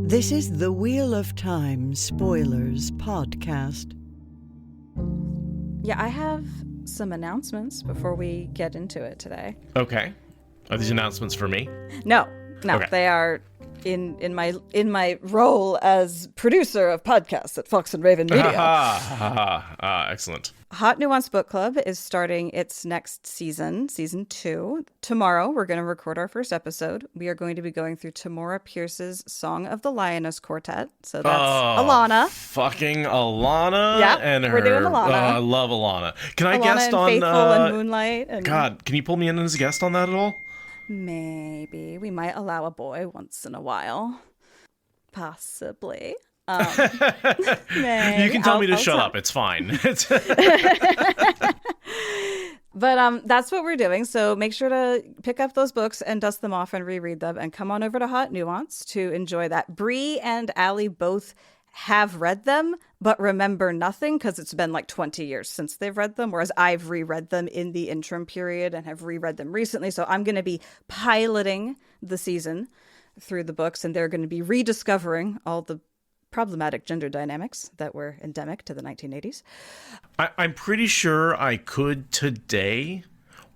This is the Wheel of Time Spoilers podcast. Yeah, I have some announcements before we get into it today. Okay. Are these announcements for me? No, Okay. They are in my role as producer of podcasts at Fox and Raven Media. Excellent. Hot Nuance Book Club is starting its next season 2. Tomorrow, we're going to record our first episode. We are going to be going through Tamora Pierce's Song of the Lioness Quartet. So that's Alana. Fucking Alana. Yeah, and we're doing Alana. I love Alana. Can I Alana guest and on Faithful and Moonlight. And God, can you pull me in as a guest on that at all? maybe we might allow a boy once in a while. Possibly. You can tell me to shut up. It's fine. But that's what we're doing. So make sure to pick up those books and dust them off and reread them and come on over to Hot Nuance to enjoy that. Bree and Allie both have read them, but remember nothing because it's been like 20 years since they've read them, whereas I've reread them in the interim period and have reread them recently. So I'm going to be piloting the season through the books, and they're going to be rediscovering all the problematic gender dynamics that were endemic to the 1980s. I'm pretty sure I could today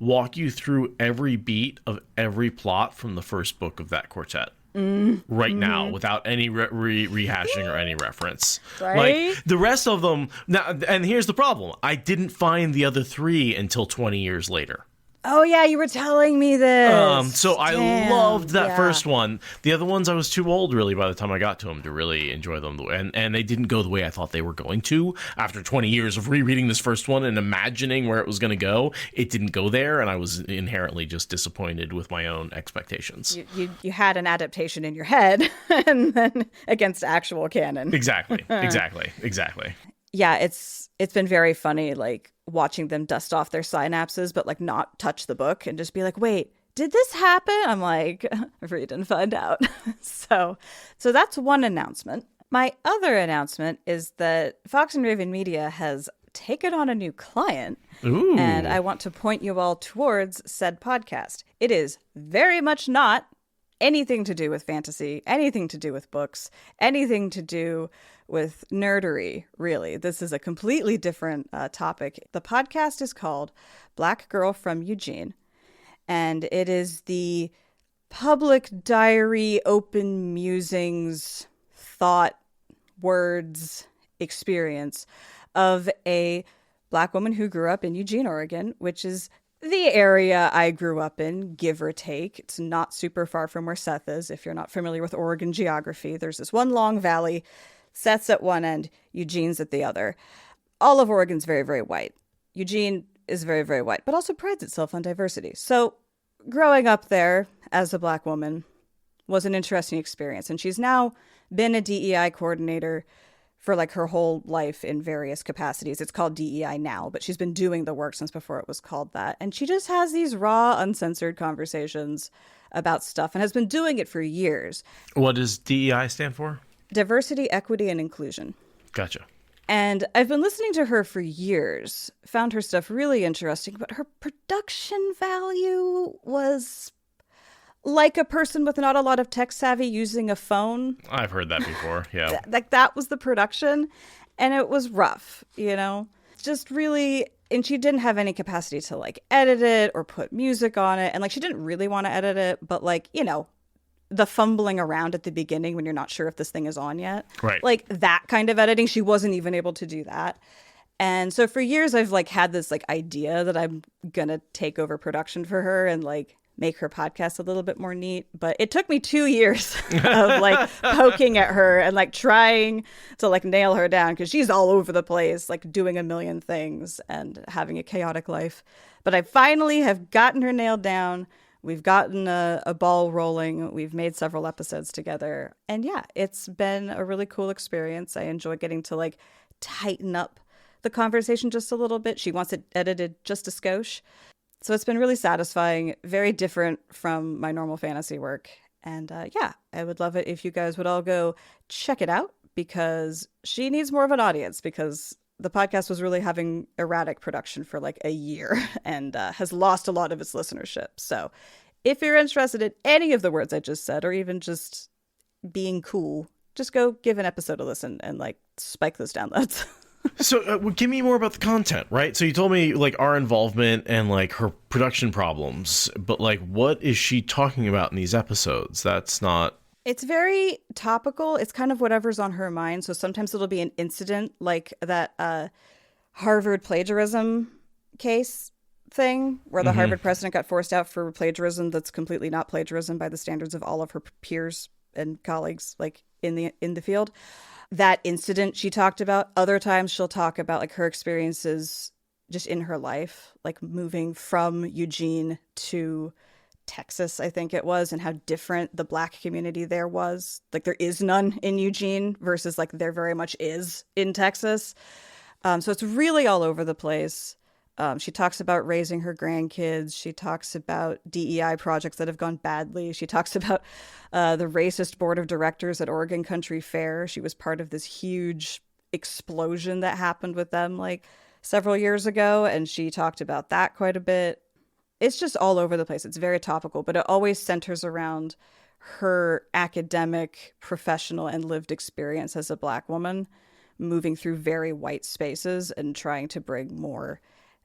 walk you through every beat of every plot from the first book of that quartet. Right now, without any rehashing or any reference. Right? Like, the rest of them... Now, and here's the problem. I didn't find the other 3 until 20 years later. Oh, yeah, you were telling me this. So I loved that yeah. first one. The other ones, I was too old, really, by the time I got to them to really enjoy them. And they didn't go the way I thought they were going to. After 20 years of rereading this first one and imagining where it was going to go, it didn't go there, and I was inherently just disappointed with my own expectations. You had an adaptation in your head and then against actual canon. Exactly. Yeah, it's been very funny, like, watching them dust off their synapses, but, like, not touch the book and just be like, wait, did this happen? I'm like, read and find out. So that's one announcement. My other announcement is that Fox and Raven Media has taken on a new client. Ooh. And I want to point you all towards said podcast. It is very much not anything to do with fantasy, anything to do with books, anything to do with nerdery, really. This is a completely different topic. The podcast is called Black Girl from Eugene, and it is the public diary, open musings, thought, words, experience of a Black woman who grew up in Eugene, Oregon, which is the area I grew up in, give or take. It's not super far from where Seth is. If you're not familiar with Oregon geography, there's this one long valley. Seth's at one end, Eugene's at the other. All of Oregon's very, very white. Eugene is very, very white, but also prides itself on diversity. So growing up there as a Black woman was an interesting experience. And she's now been a DEI coordinator for like her whole life in various capacities. It's called DEI now, but she's been doing the work since before it was called that. And she just has these raw, uncensored conversations about stuff and has been doing it for years. What does DEI stand for? Diversity, equity, and inclusion. Gotcha. And I've been listening to her for years, found her stuff really interesting, but her production value was like a person with not a lot of tech savvy using a phone. I've heard that before, yeah. Like that was the production, and it was rough, you know? Just really, and she didn't have any capacity to like edit it or put music on it, and like she didn't really want to edit it, but like, you know, the fumbling around at the beginning when you're not sure if this thing is on yet. Right. Like that kind of editing, she wasn't even able to do that. And so for years I've like had this like idea that I'm gonna take over production for her and like make her podcast a little bit more neat. But it took me 2 years of like poking at her and like trying to like nail her down because she's all over the place, like doing a million things and having a chaotic life. But I finally have gotten her nailed down. We've gotten a ball rolling. We've made several episodes together. And yeah, it's been a really cool experience. I enjoy getting to like tighten up the conversation just a little bit. She wants it edited just a skosh. So it's been really satisfying, very different from my normal fantasy work. And yeah, I would love it if you guys would all go check it out because she needs more of an audience because the podcast was really having erratic production for like a year and has lost a lot of its listenership. So if you're interested in any of the words I just said, or even just being cool just go give an episode a listen and like spike those downloads. So give me more about the content, right? So you told me like our involvement and like her production problems, but like what is she talking about in these episodes? That's not... It's very topical. It's kind of whatever's on her mind. So sometimes it'll be an incident like that Harvard plagiarism case thing where the Harvard president got forced out for plagiarism that's completely not plagiarism by the standards of all of her peers and colleagues like in the field. That incident she talked about. Other times she'll talk about like her experiences just in her life, like moving from Eugene to Texas, I think it was, and how different the Black community there was. Like there is none in Eugene versus like there very much is in Texas. So it's really all over the place. She talks about raising her grandkids. She talks about DEI projects that have gone badly. She talks about the racist board of directors at Oregon Country Fair. She was part of this huge explosion that happened with them like several years ago, and she talked about that quite a bit. It's just all over the place. It's very topical, but it always centers around her academic, professional, and lived experience as a Black woman, moving through very white spaces and trying to bring more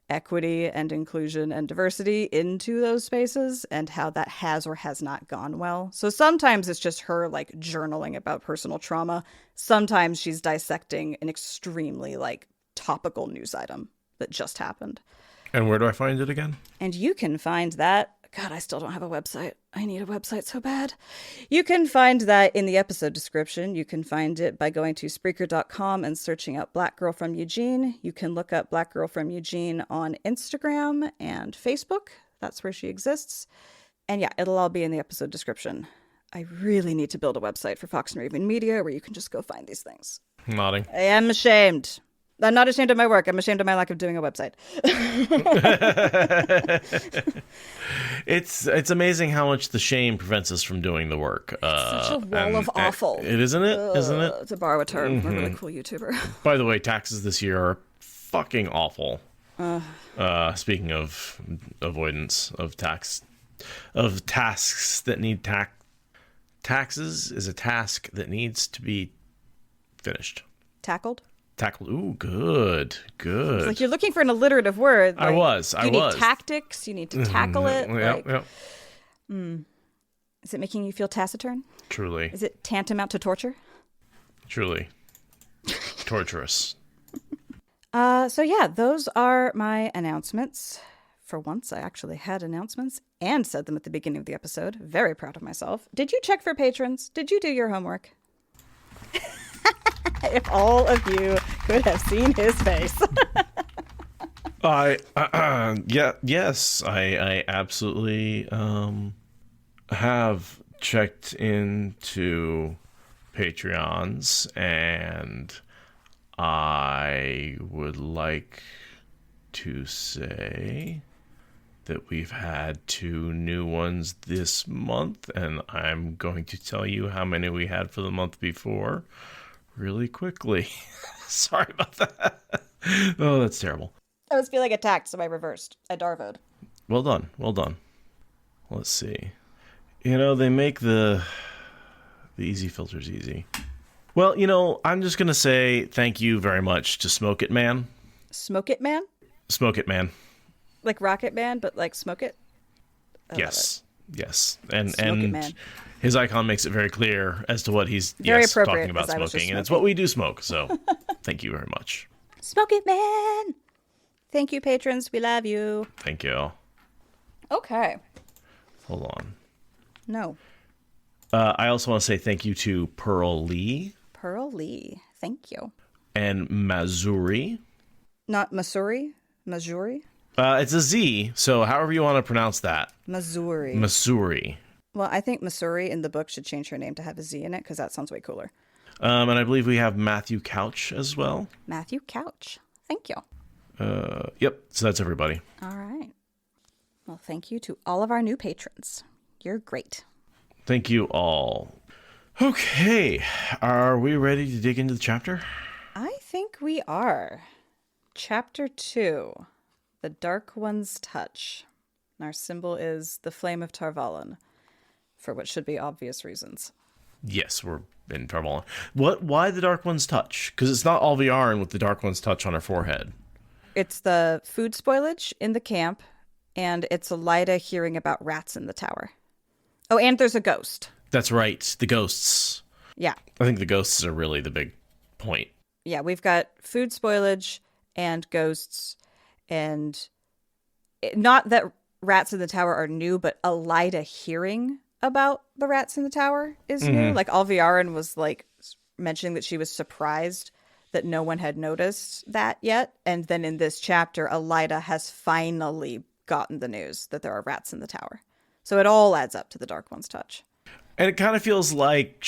equity and inclusion and diversity into those spaces, and how that has or has not gone well. So sometimes it's just her like journaling about personal trauma. Sometimes she's dissecting an extremely like topical news item that just happened. And where do I find it again? And you can find that. God, I still don't have a website. I need a website so bad. You can find that in the episode description. You can find it by going to Spreaker.com and searching up Black Girl from Eugene. You can look up Black Girl from Eugene on Instagram and Facebook. That's where she exists. And yeah, it'll all be in the episode description. I really need to build a website for Fox and Raven Media where you can just go find these things. Nodding. I am ashamed. I'm not ashamed of my work. I'm ashamed of my lack of doing a website. It's amazing how much the shame prevents us from doing the work. Such a wall of awful. It isn't it? Isn't it? To borrow a term from a really cool YouTuber. By the way, taxes this year are fucking awful. Speaking of avoidance of tasks that need taxes is a task that needs to be finished. Tackled. Ooh, good. It's like you're looking for an alliterative word. Like, I was. You need tactics. You need to tackle it. Yep. Is it making you feel taciturn? Truly. Is it tantamount to torture? Truly. Torturous. So yeah, those are my announcements. For once, I actually had announcements and said them at the beginning of the episode. Very proud of myself. Did you check for patrons? Did you do your homework? If all of you could have seen his face. Yes, I absolutely have checked into Patreons, and I would like to say that we've had 2 new ones this month, and I'm going to tell you how many we had for the month before really quickly. Sorry about that. Oh, that's terrible. I was feeling attacked, so I reversed. I Darvoed. Well done. Let's see. They make the easy filters easy. Well, I'm just going to say thank you very much to Smoke It Man. Smoke It Man? Smoke It Man. Like Rocket Man, but like Smoke It? Yes. And Smoke It Man. His icon makes it very clear as to what he's talking about smoking. And it's what we do smoke. So thank you very much. Smoke It Man. Thank you, patrons. We love you. Thank you. Okay. Hold on. No. I also want to say thank you to Pearl Lee. Pearl Lee. Thank you. And Mazuri. Not Missouri? Missouri? It's a Z, so however you want to pronounce that. Missouri. Well, I think Missouri in the book should change her name to have a Z in it, because that sounds way cooler. And I believe we have Matthew Couch as well. Matthew Couch. Thank you. Yep, so that's everybody. All right. Well, thank you to all of our new patrons. You're great. Thank you all. Okay, are we ready to dig into the chapter? I think we are. Chapter 2. The Dark One's Touch. And our symbol is the Flame of Tar Valon, for what should be obvious reasons. Yes, we're in Tar Valon. Why the Dark One's touch? Because it's not Alviarin with the Dark One's touch on her forehead. It's the food spoilage in the camp, and it's Elaida hearing about rats in the tower. Oh, and there's a ghost. That's right, the ghosts. Yeah. I think the ghosts are really the big point. Yeah, we've got food spoilage and ghosts, and not that rats in the tower are new, but Elaida hearing about the rats in the tower is new. Like, Alviarin was, like, mentioning that she was surprised that no one had noticed that yet. And then in this chapter, Elaida has finally gotten the news that there are rats in the tower. So it all adds up to the Dark One's touch. And it kind of feels like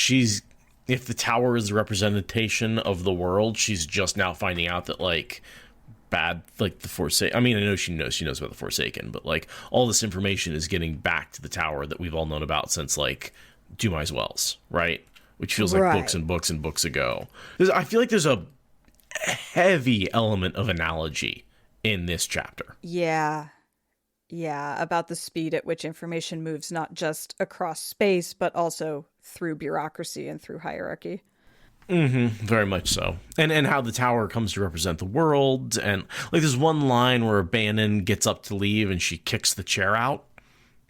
if the tower is a representation of the world, she's just now finding out that, like, bad, like, the Forsaken. I mean, I know she knows about the Forsaken, but, like, all this information is getting back to the tower that we've all known about since, like, Dumai's Wells, right? Which feels like books and books and books ago. I feel like there's a heavy element of analogy in this chapter. Yeah, about the speed at which information moves, not just across space, but also through bureaucracy and through hierarchy. Very much so. And how the tower comes to represent the world. And, like, there's one line where Beonin gets up to leave and she kicks the chair out,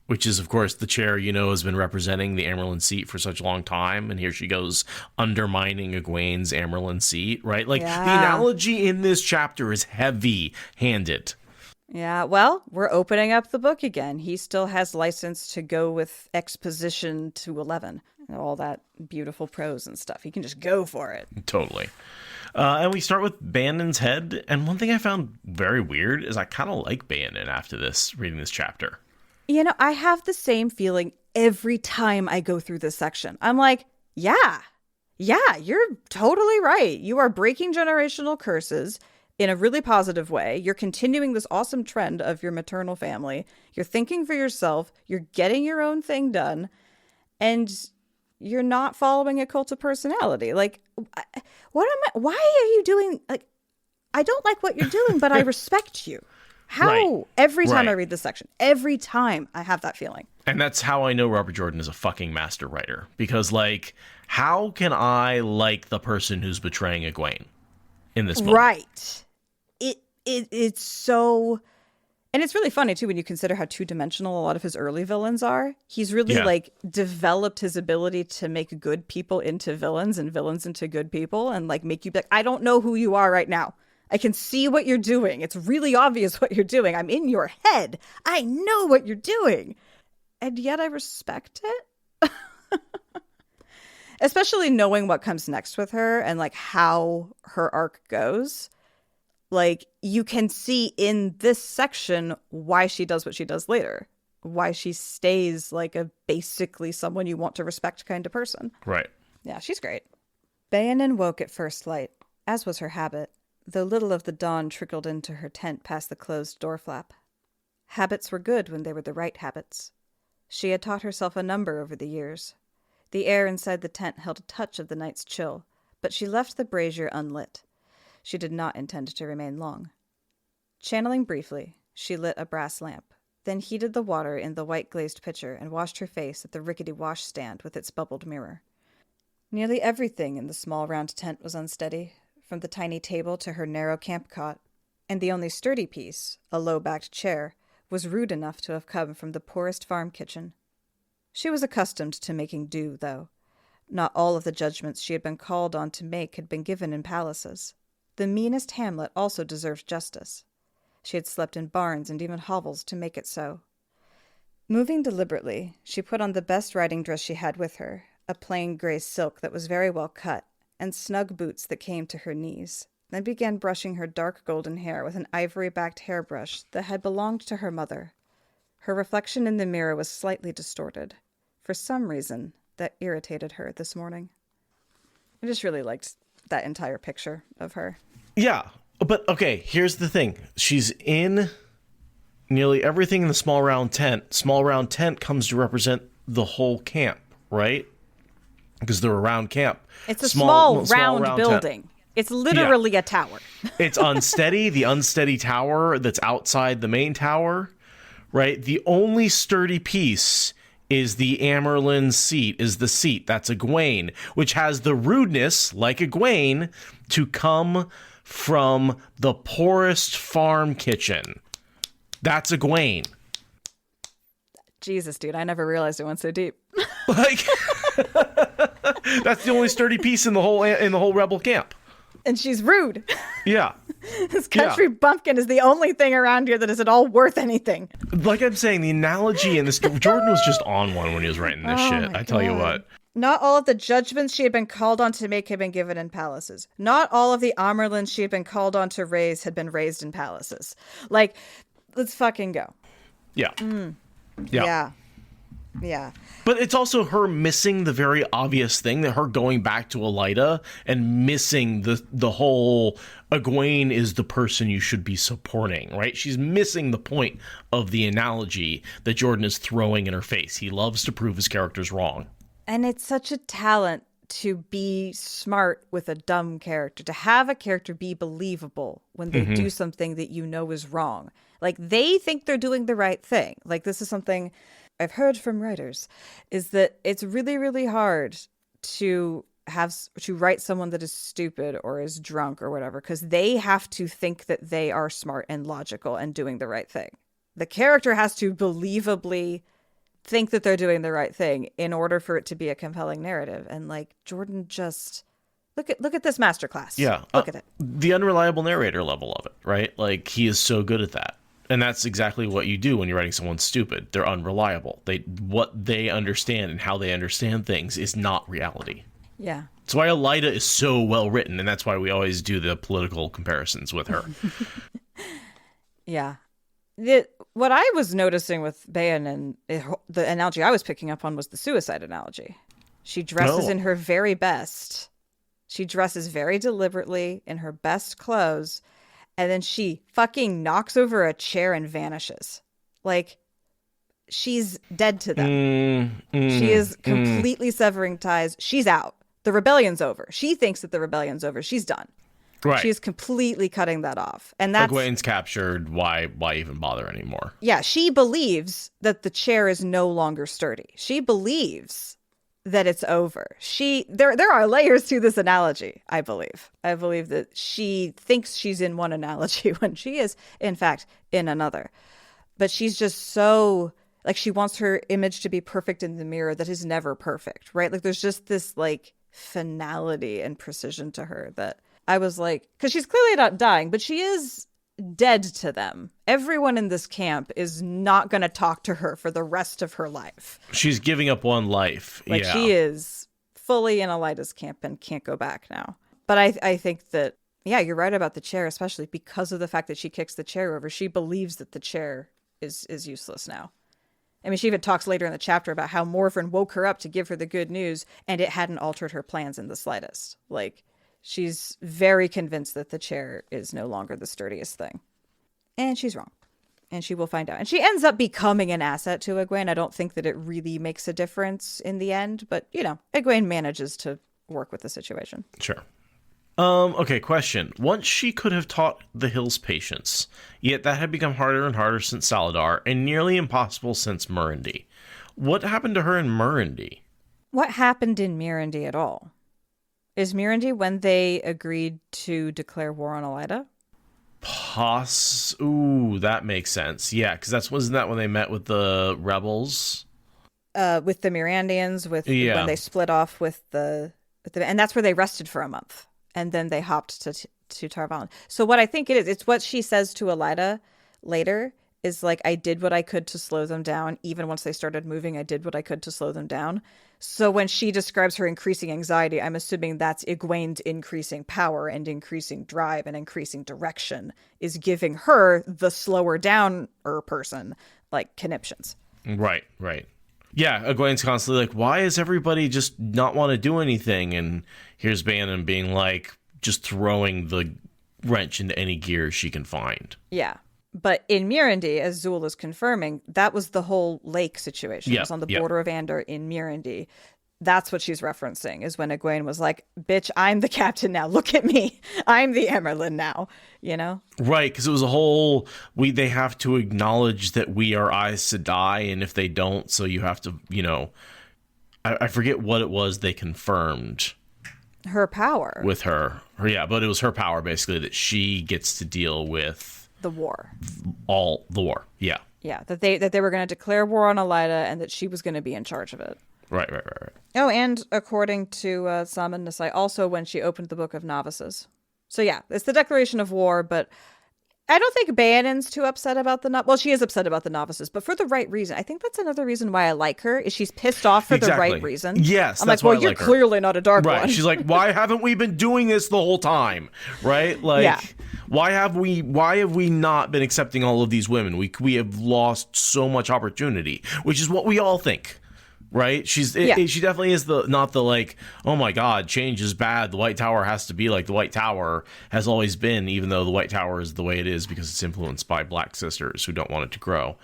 which is, of course, the chair, has been representing the Amerlin seat for such a long time. And here she goes undermining Egwene's Amerlin seat, right? Like, the analogy in this chapter is heavy-handed. Yeah, well, we're opening up the book again. He still has license to go with exposition to 11. All that beautiful prose and stuff. He can just go for it. Totally. And we start with Beonin's head. And one thing I found very weird is I kind of like Beonin after this, reading this chapter. I have the same feeling every time I go through this section. I'm like, yeah, you're totally right. You are breaking generational curses in a really positive way. You're continuing this awesome trend of your maternal family. You're thinking for yourself. You're getting your own thing done. And you're not following a cult of personality. Like, why are you doing, like, I don't like what you're doing, but I respect you. How? Right. Every time I read this section, every time I have that feeling. And that's how I know Robert Jordan is a fucking master writer. Because, like, how can I like the person who's betraying Egwene in this moment? Right. It's so... And it's really funny, too, when you consider how two-dimensional a lot of his early villains are. He's really, like, developed his ability to make good people into villains and villains into good people and, like, make you be like, I don't know who you are right now. I can see what you're doing. It's really obvious what you're doing. I'm in your head. I know what you're doing. And yet I respect it. Especially knowing what comes next with her and, like, how her arc goes. Like, you can see in this section why she does what she does later. Why she stays, like, a basically someone you want to respect kind of person. Right. Yeah, she's great. Beonin woke at first light, as was her habit, though little of the dawn trickled into her tent past the closed door flap. Habits were good when they were the right habits. She had taught herself a number over the years. The air inside the tent held a touch of the night's chill, but she left the brazier unlit. She did not intend to remain long. Channeling briefly, she lit a brass lamp, then heated the water in the white-glazed pitcher and washed her face at the rickety washstand with its bubbled mirror. Nearly everything in the small round tent was unsteady, from the tiny table to her narrow camp cot, and the only sturdy piece, a low-backed chair, was rude enough to have come from the poorest farm kitchen. She was accustomed to making do, though. Not all of the judgments she had been called on to make had been given in palaces. The meanest hamlet also deserved justice. She had slept in barns and even hovels to make it so. Moving deliberately, she put on the best riding dress she had with her, a plain gray silk that was very well cut, and snug boots that came to her knees, then began brushing her dark golden hair with an ivory-backed hairbrush that had belonged to her mother. Her reflection in the mirror was slightly distorted. For some reason, that irritated her this morning. I just really liked that entire picture of her. Yeah, but okay, here's the thing. She's in nearly everything in the small round tent. Small round tent comes to represent the whole camp, right? Because they're a round camp. It's a small round building. Tent. It's literally a tower. It's unsteady. The unsteady tower that's outside the main tower, right? The only sturdy piece is the Amerlin seat, is the seat. That's Egwene, which has the rudeness, like Egwene, to come from the poorest farm kitchen. That's Egwene. Jesus, dude, I never realized it went so deep. Like, that's the only sturdy piece in the whole rebel camp. And she's rude. Yeah. This country bumpkin is the only thing around here that is at all worth anything. Like I'm saying, the analogy in this, Jordan was just on one when he was writing this shit. I tell you what. Not all of the judgments she had been called on to make had been given in palaces. Not all of the Amerlins she had been called on to raise had been raised in palaces. Like, let's fucking go. Yeah. Yeah. But it's also her missing the very obvious thing, that her going back to Elaida and missing the whole Egwene is the person you should be supporting, right? She's missing the point of the analogy that Jordan is throwing in her face. He loves to prove his characters wrong. And it's such a talent to be smart with a dumb character, to have a character be believable when they do something that you know is wrong. Like, they think they're doing the right thing. Like, this is something I've heard from writers, is that it's really, really hard to write someone that is stupid or is drunk or whatever, because they have to think that they are smart and logical and doing the right thing. The character has to believably think that they're doing the right thing in order for it to be a compelling narrative. And like, Jordan just look at this masterclass. Yeah. Look at it. The unreliable narrator level of it, right? Like, he is so good at that. And that's exactly what you do when you're writing someone stupid. They're unreliable. What they understand and how they understand things is not reality. Yeah. That's why Elaida is so well written, and that's why we always do the political comparisons with her. Yeah. What I was noticing with Beonin, the analogy I was picking up on was the suicide analogy. She dresses in her very best. She dresses very deliberately in her best clothes, and then she fucking knocks over a chair and vanishes. Like, she's dead to them. She is completely severing ties. She's out. The rebellion's over. She thinks that the rebellion's over. She's done. Right. She's completely cutting that off. And that's Egwene's captured. Why even bother anymore? Yeah, she believes that the chair is no longer sturdy. She believes that it's over. There are layers to this analogy, I believe. I believe that she thinks she's in one analogy when she is, in fact, in another. But she's just so, like, she wants her image to be perfect in the mirror that is never perfect, right? Like, there's just this, like, finality and precision to her that I was like, because she's clearly not dying, but she is dead to them. Everyone in this camp is not going to talk to her for the rest of her life. She's giving up one life. Like, she is fully in Elaida's camp and can't go back now. But I think that, yeah, you're right about the chair, especially because of the fact that she kicks the chair over. She believes that the chair is useless now. I mean, she even talks later in the chapter about how Morfrin woke her up to give her the good news, and it hadn't altered her plans in the slightest. Like, she's very convinced that the chair is no longer the sturdiest thing. And she's wrong. And she will find out. And she ends up becoming an asset to Egwene. I don't think that it really makes a difference in the end. But, you know, Egwene manages to work with the situation. Sure. Okay, question. Once she could have taught the hills patience, yet that had become harder and harder since Saladar, and nearly impossible since Murundi. What happened to her in Murundi? What happened in Murundi at all? Is Murundi when they agreed to declare war on Elaida? Ooh, that makes sense. Yeah, because wasn't that when they met with the rebels? With the Mirandians, when they split off with the, and that's where they rested for a month. And then they hopped to Tar Valon. So what I think it's what she says to Elaida later is like, I did what I could to slow them down. Even once they started moving, I did what I could to slow them down. So when she describes her increasing anxiety, I'm assuming that's Egwene's increasing power and increasing drive and increasing direction is giving her, the slower down person, like conniptions. Right. Yeah, Egwene's constantly like, why is everybody just not want to do anything? And here's Beonin being like, just throwing the wrench into any gear she can find. Yeah. But in Murundi, as Zool is confirming, that was the whole lake situation. Yeah, It was on the border of Andor in Murundi. That's what she's referencing, is when Egwene was like, bitch, I'm the captain now. Look at me. I'm the Emerlin now, you know? Right, because it was a whole, they have to acknowledge that we are Aes Sedai, and if they don't, so you have to, I forget what it was they confirmed. Her power. With her. Yeah, but it was her power, basically, that she gets to deal with. The war. All the war, yeah. Yeah, that they were going to declare war on Elaida and that she was going to be in charge of it. Right. Oh, and according to Saman Nasai, also when she opened the Book of Novices. So yeah, it's the declaration of war, but I don't think Beonin's too upset about well, she is upset about the novices, but for the right reason. I think that's another reason why I like her, is she's pissed off for the right reason. Yes, I'm like, well, you're clearly not a dark one. Right. She's like, why haven't we been doing this the whole time? Right? Like, yeah. Why have we not been accepting all of these women? We have lost so much opportunity, which is what we all think. Right? She definitely is not the like, oh my God, change is bad. The White Tower has to be like the White Tower has always been, even though the White Tower is the way it is because it's influenced by Black sisters who don't want it to grow.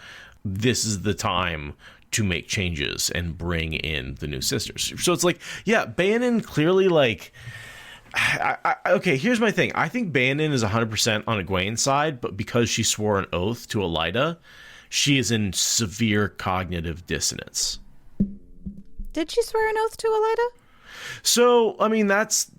This is the time to make changes and bring in the new sisters. So it's like, yeah, Beonin clearly like, okay, here's my thing. I think Beonin is 100% on Egwene's side, but because she swore an oath to Elaida, she is in severe cognitive dissonance. Did she swear an oath to Elaida? So, I mean, that's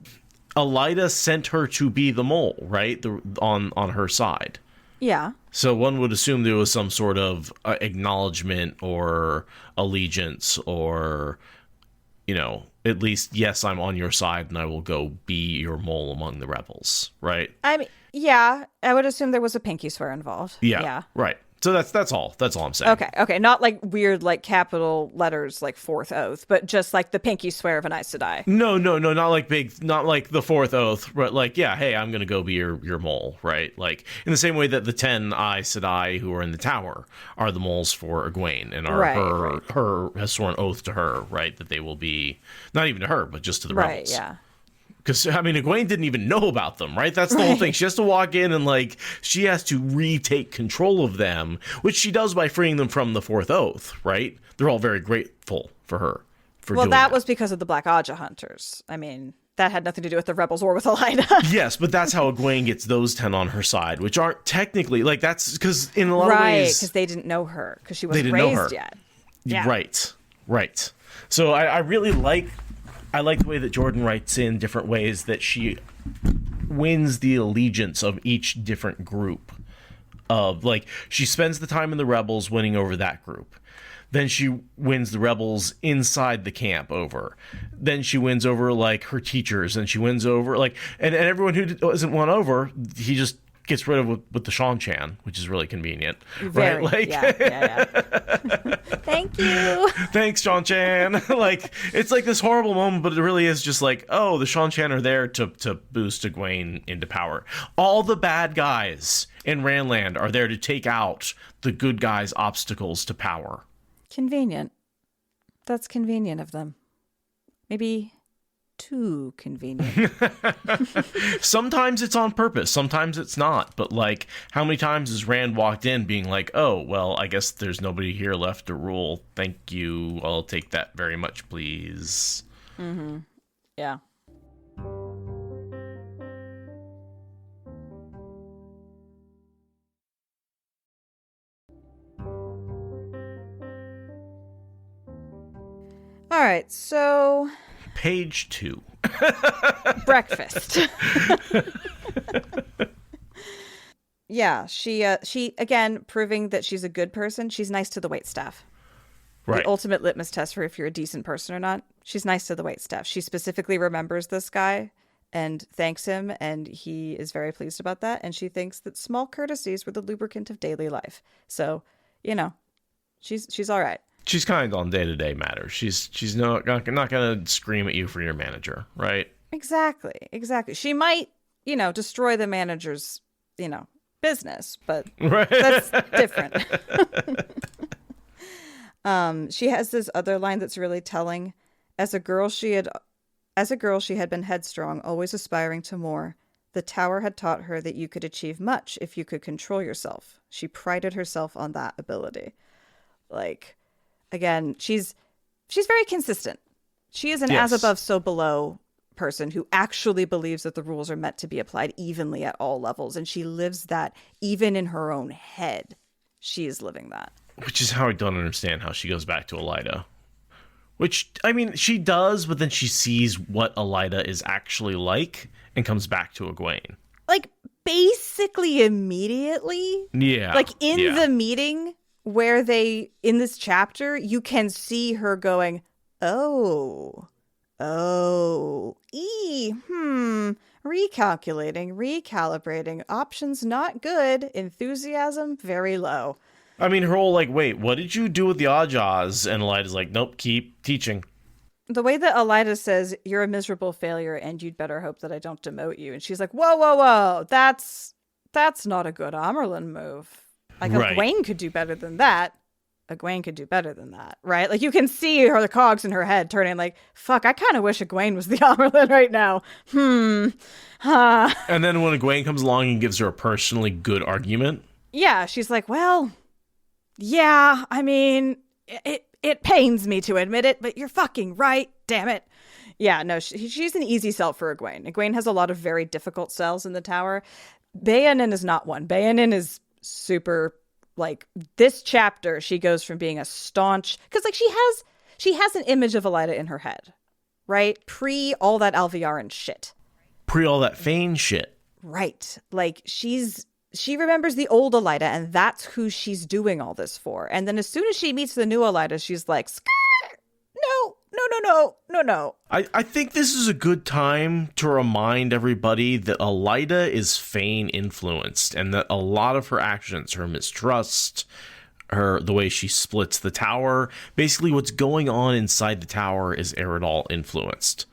Elaida sent her to be the mole, right? On her side. Yeah. So one would assume there was some sort of acknowledgement or allegiance or, at least, yes, I'm on your side and I will go be your mole among the rebels, right? I mean, yeah, I would assume there was a pinky swear involved. Yeah. Right. So that's all I'm saying. Okay. Not like weird, like capital letters, like fourth oath, but just like the pinky swear of an Aes Sedai. No, not like the fourth oath, but like, yeah, hey, I'm gonna go be your mole, right? Like in the same way that the 10 Aes Sedai who are in the tower are the moles for Egwene, and her has sworn oath to her, right, that they will be not even to her, but just to the rebels. Right. Yeah. Because, I mean, Egwene didn't even know about them, right? That's the whole thing. She has to walk in and, like, she has to retake control of them, which she does by freeing them from the fourth oath, right? They're all very grateful for her for doing that. Well, that was because of the Black Aja hunters. I mean, that had nothing to do with the rebels or with Elaida. Yes, but that's how Egwene gets those 10 on her side, which aren't technically, like, that's because in a lot of ways... Right, because they didn't know her, because she wasn't raised yet. Yeah. Right. So I really like... I like the way that Jordan writes in different ways that she wins the allegiance of each different group. Of like, she spends the time in the rebels winning over that group. Then she wins the rebels inside the camp over. Then she wins over like her teachers, and she wins over like and everyone who doesn't won over, he just gets rid of with the Shan-Chan, which is really convenient. Very, right? Like, yeah. Thank you. Thanks, Shan-Chan. Like, it's like this horrible moment, but it really is just like, oh, the Shan-Chan are there to boost Egwene into power. All the bad guys in Randland are there to take out the good guys' obstacles to power. Convenient. That's convenient of them. Maybe too convenient. Sometimes it's on purpose, sometimes it's not, but like, how many times has Rand walked in being like, oh, well, I guess there's nobody here left to rule, thank you, I'll take that very much, please. Yeah. All right, so Page 2. Breakfast. Yeah, she again proving that she's a good person. She's nice to the waitstaff. Right. The ultimate litmus test for if you're a decent person or not. She's nice to the waitstaff. She specifically remembers this guy and thanks him, and he is very pleased about that. And she thinks that small courtesies were the lubricant of daily life. So, she's all right. She's kind on day-to-day matters. She's not going to scream at you for your manager, right? Exactly. She might, destroy the manager's, business, but that's different. She has this other line that's really telling. As a girl, she had been headstrong, always aspiring to more. The tower had taught her that you could achieve much if you could control yourself. She prided herself on that ability. Like, again, she's very consistent. She is an Yes. as above, so below person who actually believes that the rules are meant to be applied evenly at all levels. And she lives that even in her own head. She is living that. Which is how I don't understand how she goes back to Elaida. Which, I mean, she does, but then she sees what Elaida is actually like and comes back to Egwene. Like, basically immediately. Yeah. Like, in the meeting where in this chapter, you can see her going, recalculating, recalibrating, options not good, enthusiasm very low. I mean, her whole, like, wait, what did you do with the Ajahs? And Elaida's like, nope, keep teaching. The way that Elaida says, you're a miserable failure and you'd better hope that I don't demote you. And she's like, whoa, that's not a good Amerlin move. Like, Right. Egwene could do better than that. Egwene could do better than that, right? Like, you can see the cogs in her head turning like, fuck, I kind of wish Egwene was the Amerlin right now. And then when Egwene comes along and gives her a personally good argument. Yeah, she's like, well, yeah, I mean, it pains me to admit it, but you're fucking right, damn it. Yeah, no, she's an easy sell for Egwene. Egwene has a lot of very difficult sells in the tower. Beonin is not one. Beonin is super, like, this chapter, she goes from being a staunch, because, like, she has an image of Elaida in her head, right? Pre all that Alviaran shit. Pre all that Fane shit. Right. Like, she remembers the old Elaida, and that's who she's doing all this for. And then as soon as she meets the new Elaida, she's like, no. I think this is a good time to remind everybody that Elaida is Fane influenced, and that a lot of her actions, her mistrust, the way she splits the tower, basically what's going on inside the tower is Aradia influenced.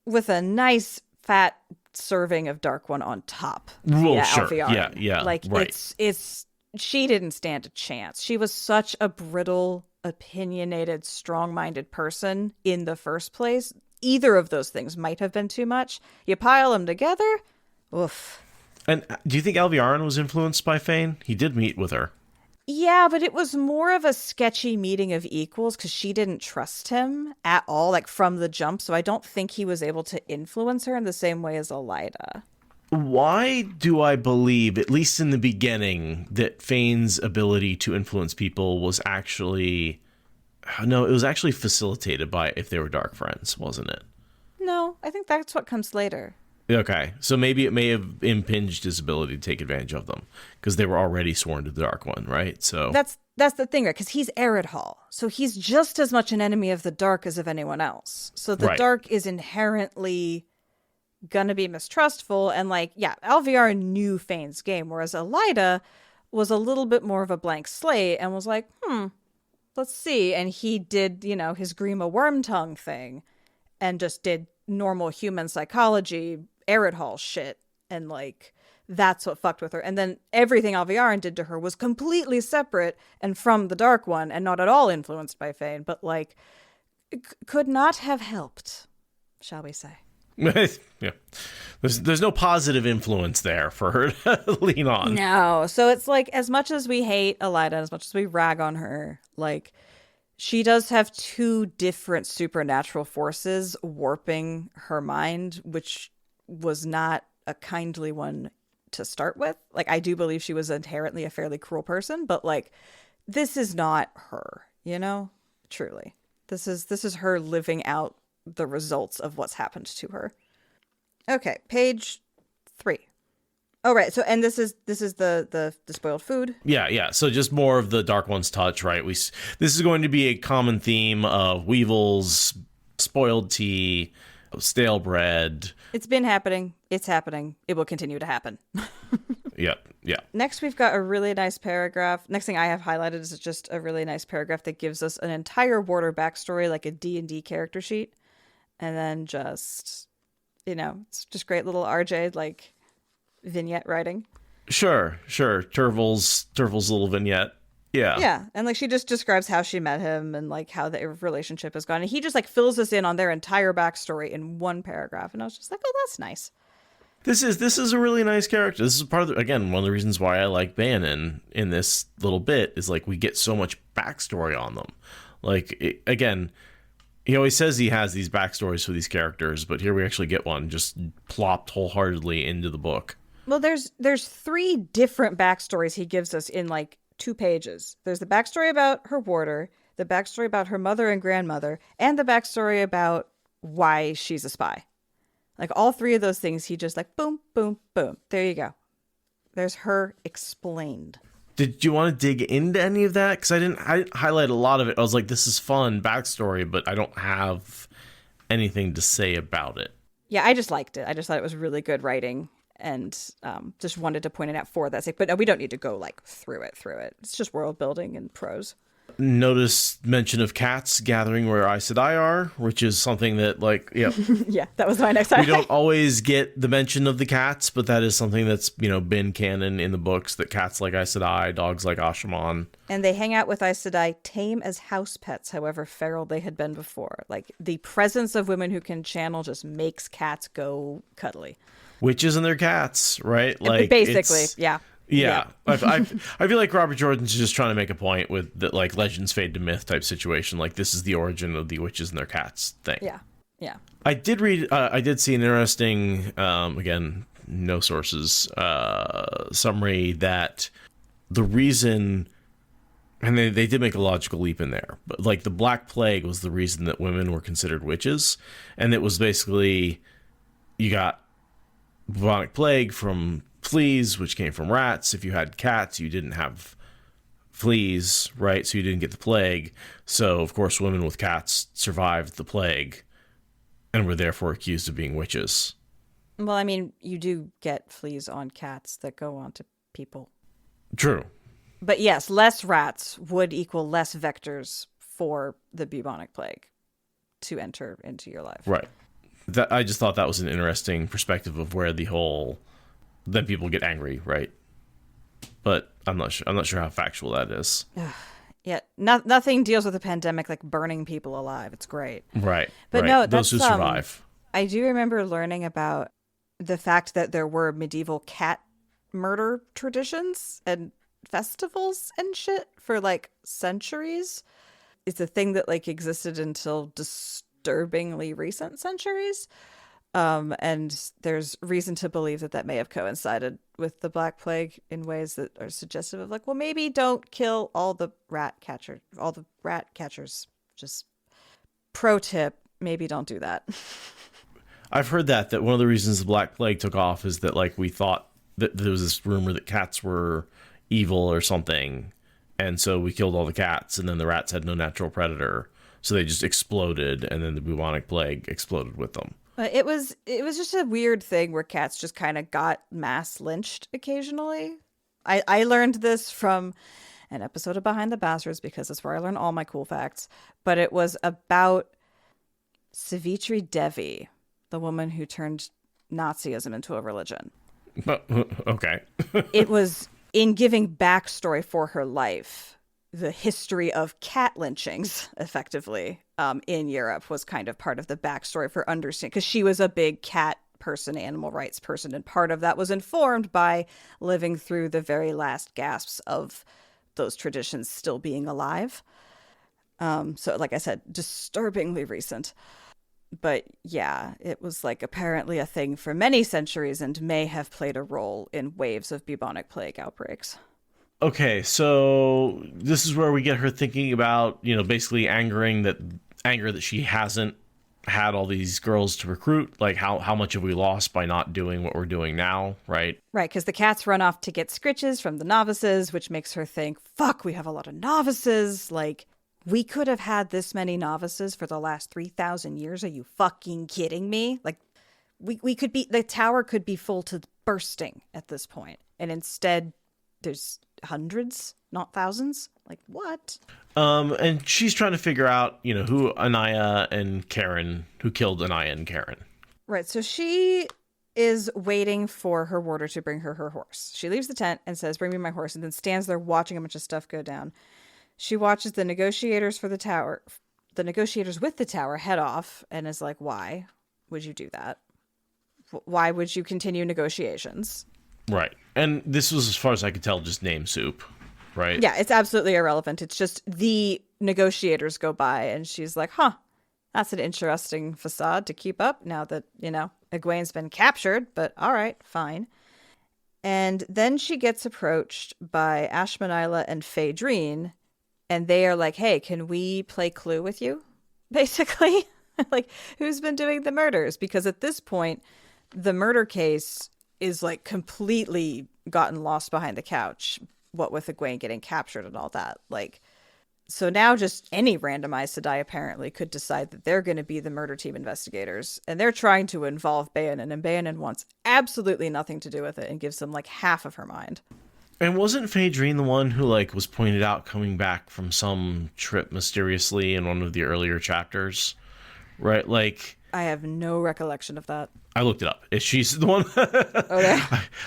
With a nice fat serving of Dark One on top. Well, sure. Alviarin. Yeah. Like, right. it's she didn't stand a chance. She was such a brittle, opinionated, strong-minded person in the first place. Either of those things might have been too much. You pile them together, oof. And do you think Alviarin was influenced by Fane? He did meet with her. Yeah, but it was more of a sketchy meeting of equals because she didn't trust him at all, like from the jump. So I don't think he was able to influence her in the same way as Elaida. Why do I believe, at least in the beginning, that Fane's ability to influence people was actually... No, it was actually facilitated by if they were dark friends, wasn't it? No, I think that's what comes later. Okay, so maybe it may have impinged his ability to take advantage of them because they were already sworn to the Dark One, right? So that's the thing, right? Because he's Aradia, so he's just as much an enemy of the dark as of anyone else. So the dark is inherently gonna be mistrustful, and like, yeah, Alviarin knew Fane's game, whereas Elaida was a little bit more of a blank slate and was like, let's see. And he did, his Grima Wormtongue thing and just did normal human psychology Aradia shit, and like that's what fucked with her. And then everything Alviarin did to her was completely separate and from the Dark One and not at all influenced by Fane, but like could not have helped, shall we say. yeah, there's no positive influence there for her to lean on. No, so it's like, as much as we hate Elaida, as much as we rag on her, like, she does have two different supernatural forces warping her mind, which was not a kindly one to start with. Like, I do believe she was inherently a fairly cruel person, but like, this is not her, truly. This is her living out the results of what's happened to her. Okay, page 3. Oh, right. So, and this is the spoiled food. Yeah. So just more of the Dark One's touch, right? This is going to be a common theme of weevils, spoiled tea, stale bread. It's been happening. It's happening. It will continue to happen. Yeah. Next, we've got a really nice paragraph. Next thing I have highlighted is just a really nice paragraph that gives us an entire Warder backstory, like a D&D character sheet. And then just, it's just great little RJ, like, vignette writing. Sure. Turvil's little vignette. Yeah. And like, she just describes how she met him and like how their relationship has gone. And he just like fills us in on their entire backstory in one paragraph. And I was just like, oh, that's nice. This is a really nice character. This is part of one of the reasons why I like Beonin in this little bit is like we get so much backstory on them. Like, again, He always says he has these backstories for these characters, but here we actually get one just plopped wholeheartedly into the book. Well, there's 3 different backstories he gives us in like 2 pages. There's the backstory about her warder, the backstory about her mother and grandmother, and the backstory about why she's a spy. Like all 3 of those things, he just like boom, boom, boom. There you go. There's her explained. Did you want to dig into any of that? Because I didn't highlight a lot of it. I was like, this is fun backstory, but I don't have anything to say about it. Yeah, I just liked it. I just thought it was really good writing, and just wanted to point it out for that sake. But no, we don't need to go like through it. It's just world building and prose. Notice mention of cats gathering where Aes Sedai are, which is something that, like, yeah. Yeah, that was my next We don't always get the mention of the cats, but that is something that's, been canon in the books, that cats like Aes Sedai, dogs like Ashaman. And they hang out with Aes Sedai tame as house pets, however feral they had been before. Like, the presence of women who can channel just makes cats go cuddly. Witches and their cats, right? Like, basically, yeah. Yeah. I feel like Robert Jordan's just trying to make a point with the, like, legends fade to myth type situation. Like, this is the origin of the witches and their cats thing. Yeah. I did see an interesting, again, no sources, summary that the reason, and they did make a logical leap in there, but like the Black Plague was the reason that women were considered witches. And it was basically, you got bubonic plague from fleas, which came from rats. If you had cats, you didn't have fleas, right? So you didn't get the plague. So, of course, women with cats survived the plague and were therefore accused of being witches. Well, I mean, you do get fleas on cats that go on to people. True. But yes, less rats would equal less vectors for the bubonic plague to enter into your life. Right. I just thought that was an interesting perspective of where the whole... Then people get angry, right? But I'm not sure how factual that is. Yeah, nothing deals with a pandemic like burning people alive. It's great. Right. But right. no, those who survive. I do remember learning about the fact that there were medieval cat murder traditions and festivals and shit for like centuries. It's a thing that like existed until disturbingly recent centuries. And there's reason to believe that may have coincided with the Black Plague in ways that are suggestive of like, well, maybe don't kill all the rat catchers. Just pro tip, maybe don't do that. I've heard that one of the reasons the Black Plague took off is that like we thought that there was this rumor that cats were evil or something. And so we killed all the cats, and then the rats had no natural predator. So they just exploded, and then the bubonic plague exploded with them. It was just a weird thing where cats just kind of got mass lynched occasionally. I learned this from an episode of Behind the Bastards because that's where I learn all my cool facts. But it was about Savitri Devi, the woman who turned Nazism into a religion. Okay. It was in giving backstory for her life. The history of cat lynchings, effectively, in Europe was kind of part of the backstory for understanding, because she was a big cat person, animal rights person, and part of that was informed by living through the very last gasps of those traditions still being alive. So, like I said, disturbingly recent. But yeah, it was like apparently a thing for many centuries and may have played a role in waves of bubonic plague outbreaks. Okay, so this is where we get her thinking about, basically anger that she hasn't had all these girls to recruit. Like, how much have we lost by not doing what we're doing now, right? Right, because the cats run off to get scritches from the novices, which makes her think, fuck, we have a lot of novices. Like, we could have had this many novices for the last 3,000 years. Are you fucking kidding me? Like, the tower could be full to bursting at this point. And instead, there's hundreds, not thousands. Like, what? And she's trying to figure out, who Anaya and Karen, who killed Anaya and Karen. Right. So she is waiting for her warder to bring her horse. She leaves the tent and says, bring me my horse, and then stands there watching a bunch of stuff go down. She watches the negotiators with the tower head off and is like, why would you do that? Why would you continue negotiations? Right. And this was, as far as I could tell, just name soup, right? Yeah, it's absolutely irrelevant. It's just the negotiators go by and she's like, huh, That's an interesting facade to keep up now that, Egwene's been captured, but all right, fine. And then she gets approached by Ashmanila and Phaedrine, and they are like, hey, can we play Clue with you? Basically. Like, who's been doing the murders? Because at this point, the murder case is like completely gotten lost behind the couch, what with Egwene getting captured and all that. Like, so now just any randomized Sedai apparently could decide that they're going to be the murder team investigators, and they're trying to involve Beonin, and Beonin wants absolutely nothing to do with it and gives them like half of her mind. And wasn't Phaedrine the one who like was pointed out coming back from some trip mysteriously in one of the earlier chapters? Right? Like, I have no recollection of that. I looked it up. She's the one. Okay.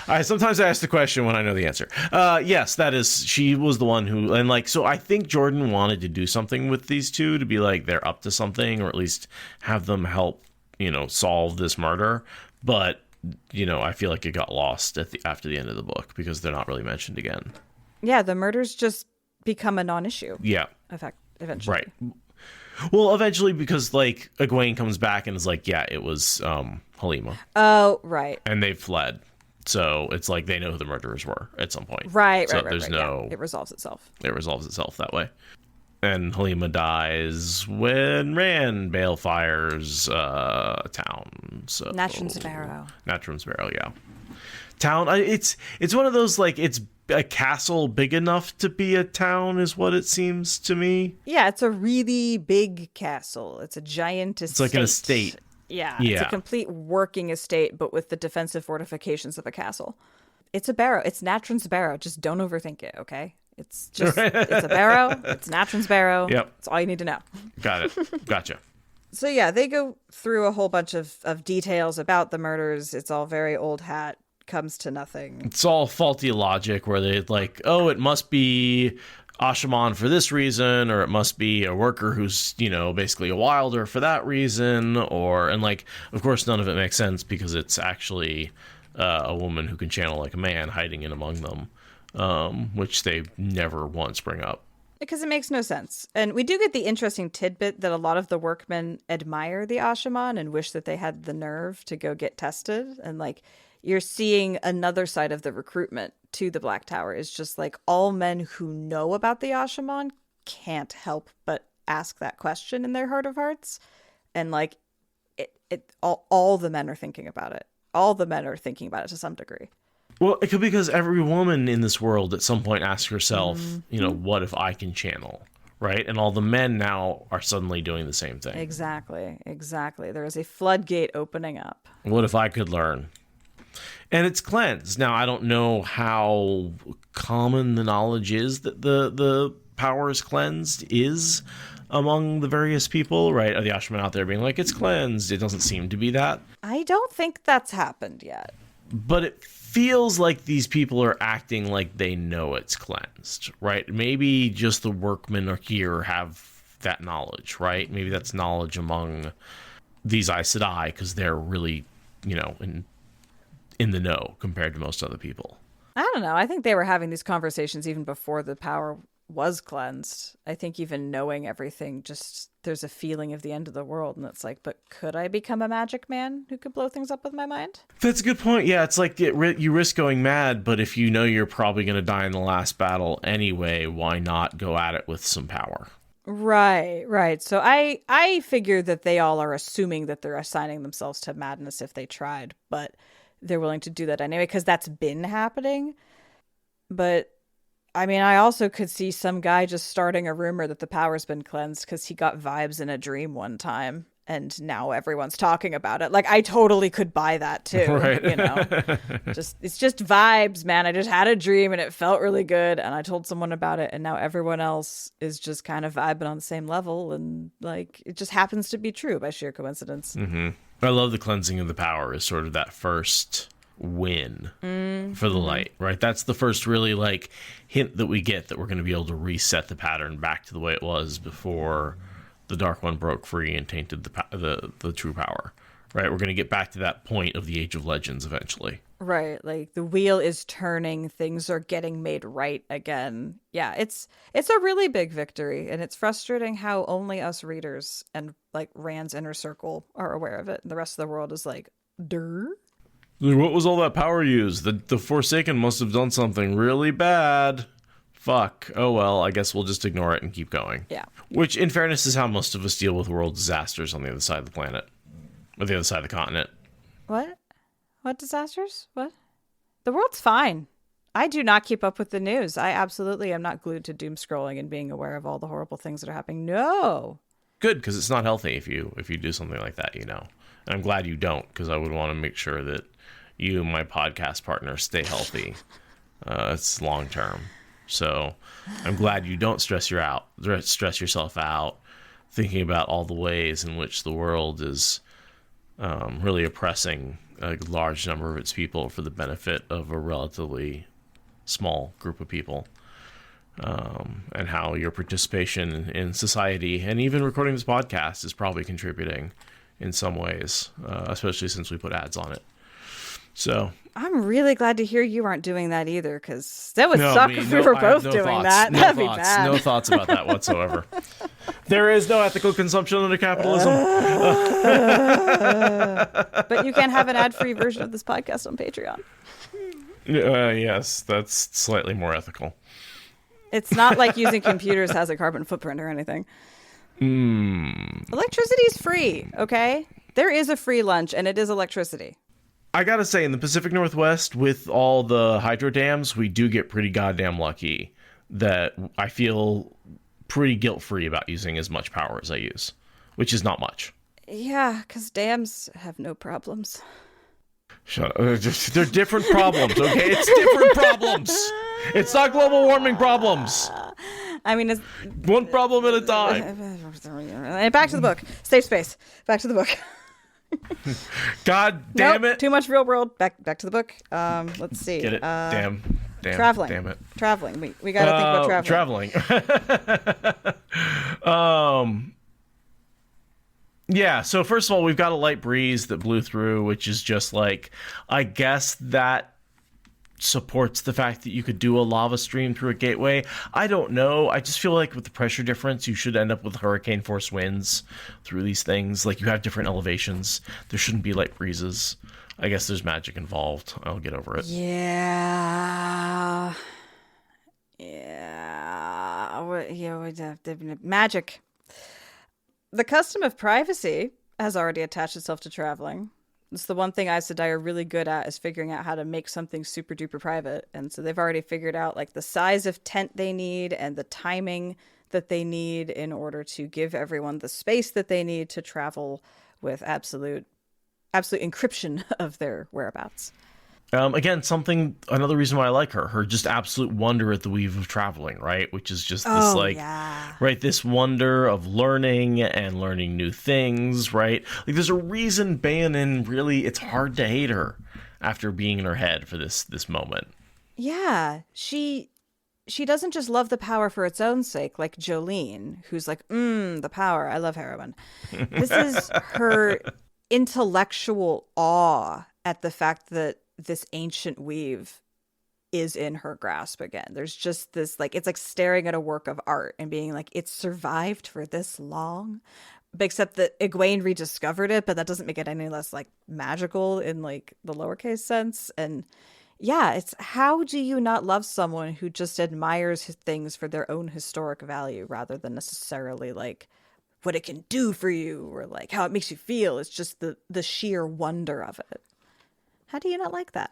I sometimes ask the question when I know the answer. Yes, that is. She was the one who, and like, so I think Jordan wanted to do something with these two to be like they're up to something, or at least have them help, solve this murder. But I feel like it got lost after the end of the book because they're not really mentioned again. Yeah, the murders just become a non-issue. Yeah. Eventually. Right. Well, eventually, because like Egwene comes back and is like, yeah, it was Halima. Oh, right. And they fled. So it's like they know who the murderers were at some point. Right, so right. There's no. Yeah. It resolves itself. It resolves itself that way. And Halima dies when Rand balefires a town. So Natron Sparrow, yeah. Town. It's one of those like it's a castle big enough to be a town is what it seems to me. Yeah, it's a really big castle. It's a giant estate. It's like an estate. Yeah, it's a complete working estate, but with the defensive fortifications of a castle. It's a barrow. It's Natron's barrow. Just don't overthink it, okay? It's just, it's a barrow. It's Natron's barrow. Yep. That's all you need to know. Got it. Gotcha. So yeah, they go through a whole bunch of details about the murders. It's all very old hat. Comes to nothing. It's all faulty logic where they like, oh, it must be Ashaman for this reason, or it must be a worker who's, basically a wilder for that reason, and like, of course, none of it makes sense because it's actually a woman who can channel like a man hiding in among them, which they never once bring up. Because it makes no sense. And we do get the interesting tidbit that a lot of the workmen admire the Ashaman and wish that they had the nerve to go get tested. And like, you're seeing another side of the recruitment to the Black Tower is just like all men who know about the Ashaman can't help but ask that question in their heart of hearts. And like all the men are thinking about it. All the men are thinking about it to some degree. Well, it could be because every woman in this world at some point asks herself, what if I can channel? Right? And all the men now are suddenly doing the same thing. Exactly. There is a floodgate opening up. What if I could learn? And it's cleansed. Now, I don't know how common the knowledge is that the power is cleansed is among the various people, right? Are the Ashaman out there being like, it's cleansed? It doesn't seem to be that. I don't think that's happened yet. But it feels like these people are acting like they know it's cleansed, right? Maybe just the workmen are here have that knowledge, right? Maybe that's knowledge among these Aes Sedai because they're really, in the know compared to most other people. I don't know. I think they were having these conversations even before the power was cleansed. I think even knowing everything, just there's a feeling of the end of the world. And it's like, but could I become a magic man who could blow things up with my mind? That's a good point. Yeah, it's like you risk going mad, but if you know you're probably going to die in the last battle anyway, why not go at it with some power? Right. So I figure that they all are assuming that they're assigning themselves to madness if they tried, but they're willing to do that anyway because that's been happening. But I mean, I also could see some guy just starting a rumor that the power's been cleansed because he got vibes in a dream one time and now everyone's talking about it. Like, I totally could buy that too. Right. It's just vibes, man. I just had a dream and it felt really good and I told someone about it and now everyone else is just kind of vibing on the same level and like it just happens to be true by sheer coincidence. Mm-hmm. I love the cleansing of the power as sort of that first win for the light, right? That's the first really like hint that we get that we're going to be able to reset the pattern back to the way it was before the Dark One broke free and tainted the true power, right? We're going to get back to that point of the Age of Legends eventually. Right, like the wheel is turning, things are getting made right again. Yeah, it's a really big victory, and it's frustrating how only us readers and like Rand's inner circle are aware of it, and the rest of the world is like, "Durr." What was all that power used? The Forsaken must have done something really bad. Fuck. Oh well, I guess we'll just ignore it and keep going. Yeah. Which, in fairness, is how most of us deal with world disasters on the other side of the planet, or the other side of the continent. What? What disasters? What? The world's fine. I do not keep up with the news. I absolutely am not glued to doom scrolling and being aware of all the horrible things that are happening. No. Good, because it's not healthy if you do something like that, And I'm glad you don't, because I would want to make sure that you, my podcast partner, stay healthy. It's long term. So I'm glad you don't stress yourself out thinking about all the ways in which the world is really oppressing a large number of its people for the benefit of a relatively small group of people, and how your participation in society and even recording this podcast is probably contributing in some ways, especially since we put ads on it. So I'm really glad to hear you aren't doing that either, because that would suck if we were both doing that. That'd be bad. No thoughts about that whatsoever. There is no ethical consumption under capitalism. But you can have an ad-free version of this podcast on Patreon. Yes, that's slightly more ethical. It's not like using computers has a carbon footprint or anything. Electricity is free, okay? There is a free lunch, and it is electricity. I gotta say, in the Pacific Northwest, with all the hydro dams, we do get pretty goddamn lucky that I feel pretty guilt-free about using as much power as I use, which is not much. Yeah, because dams have no problems. Shut up. They're different problems, okay? It's different problems. It's not global warming problems. I mean, it's one problem at a time. Back to the book. Safe space. Back to the book. God damn it. Too much real world. Back to the book. Let's see. Get it? Damn. Traveling. Damn it. Traveling. We got to think about traveling. Yeah, so first of all, we've got a light breeze that blew through, which is just like, I guess that supports the fact that you could do a lava stream through a gateway. I don't know. I just feel like with the pressure difference, you should end up with hurricane force winds through these things. Like, you have different elevations. There shouldn't be light breezes. I guess there's magic involved. I'll get over it. Yeah. Magic. The custom of privacy has already attached itself to traveling. It's the one thing Aes Sedai are really good at, is figuring out how to make something super duper private. And so they've already figured out like the size of tent they need and the timing that they need in order to give everyone the space that they need to travel with absolute encryption of their whereabouts. Again, another reason why I like her just absolute wonder at the weave of traveling, right? Which is just this right, this wonder of learning and learning new things, right? Like, there's a reason Beonin really, it's hard to hate her after being in her head for this moment. Yeah, she doesn't just love the power for its own sake, like Jolene, who's like, the power, I love heroin. This is her intellectual awe at the fact that this ancient weave is in her grasp again. There's just this, like, it's like staring at a work of art and being like, it's survived for this long. But except that Egwene rediscovered it, but that doesn't make it any less like magical in like the lowercase sense. And yeah, it's, how do you not love someone who just admires things for their own historic value rather than necessarily like what it can do for you or like how it makes you feel? It's just the sheer wonder of it. How do you not like that?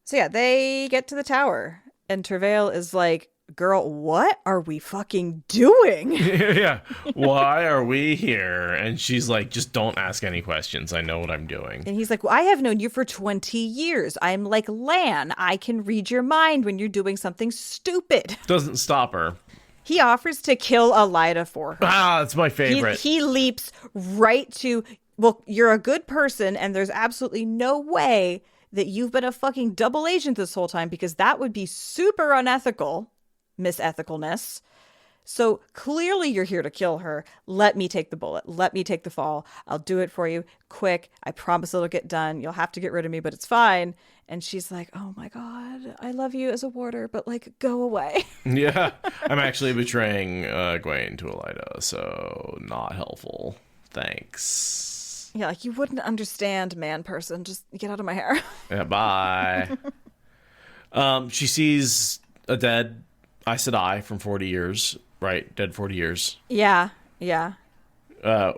So yeah, they get to the tower and Travail is like, girl, what are we fucking doing? Yeah. Why are we here? And she's like, just don't ask any questions. I know what I'm doing. And he's like, well, I have known you for 20 years. I'm like Lan. I can read your mind when you're doing something stupid. Doesn't stop her. He offers to kill Elaida for her. Ah, that's my favorite. He leaps right to, well, you're a good person and there's absolutely no way that you've been a fucking double agent this whole time, because that would be super unethical, misethicalness. So clearly you're here to kill her. Let me take the bullet. Let me take the fall. I'll do it for you. Quick. I promise it'll get done. You'll have to get rid of me, but it's fine. And she's like, oh my God, I love you as a warder, but like, go away. Yeah. I'm actually betraying Gwen to Elaida, so not helpful. Thanks. Yeah, like you wouldn't understand, man person. Just get out of my hair. Yeah, bye. She sees a dead Aes Sedai from 40 years, right? Dead 40 years. Yeah.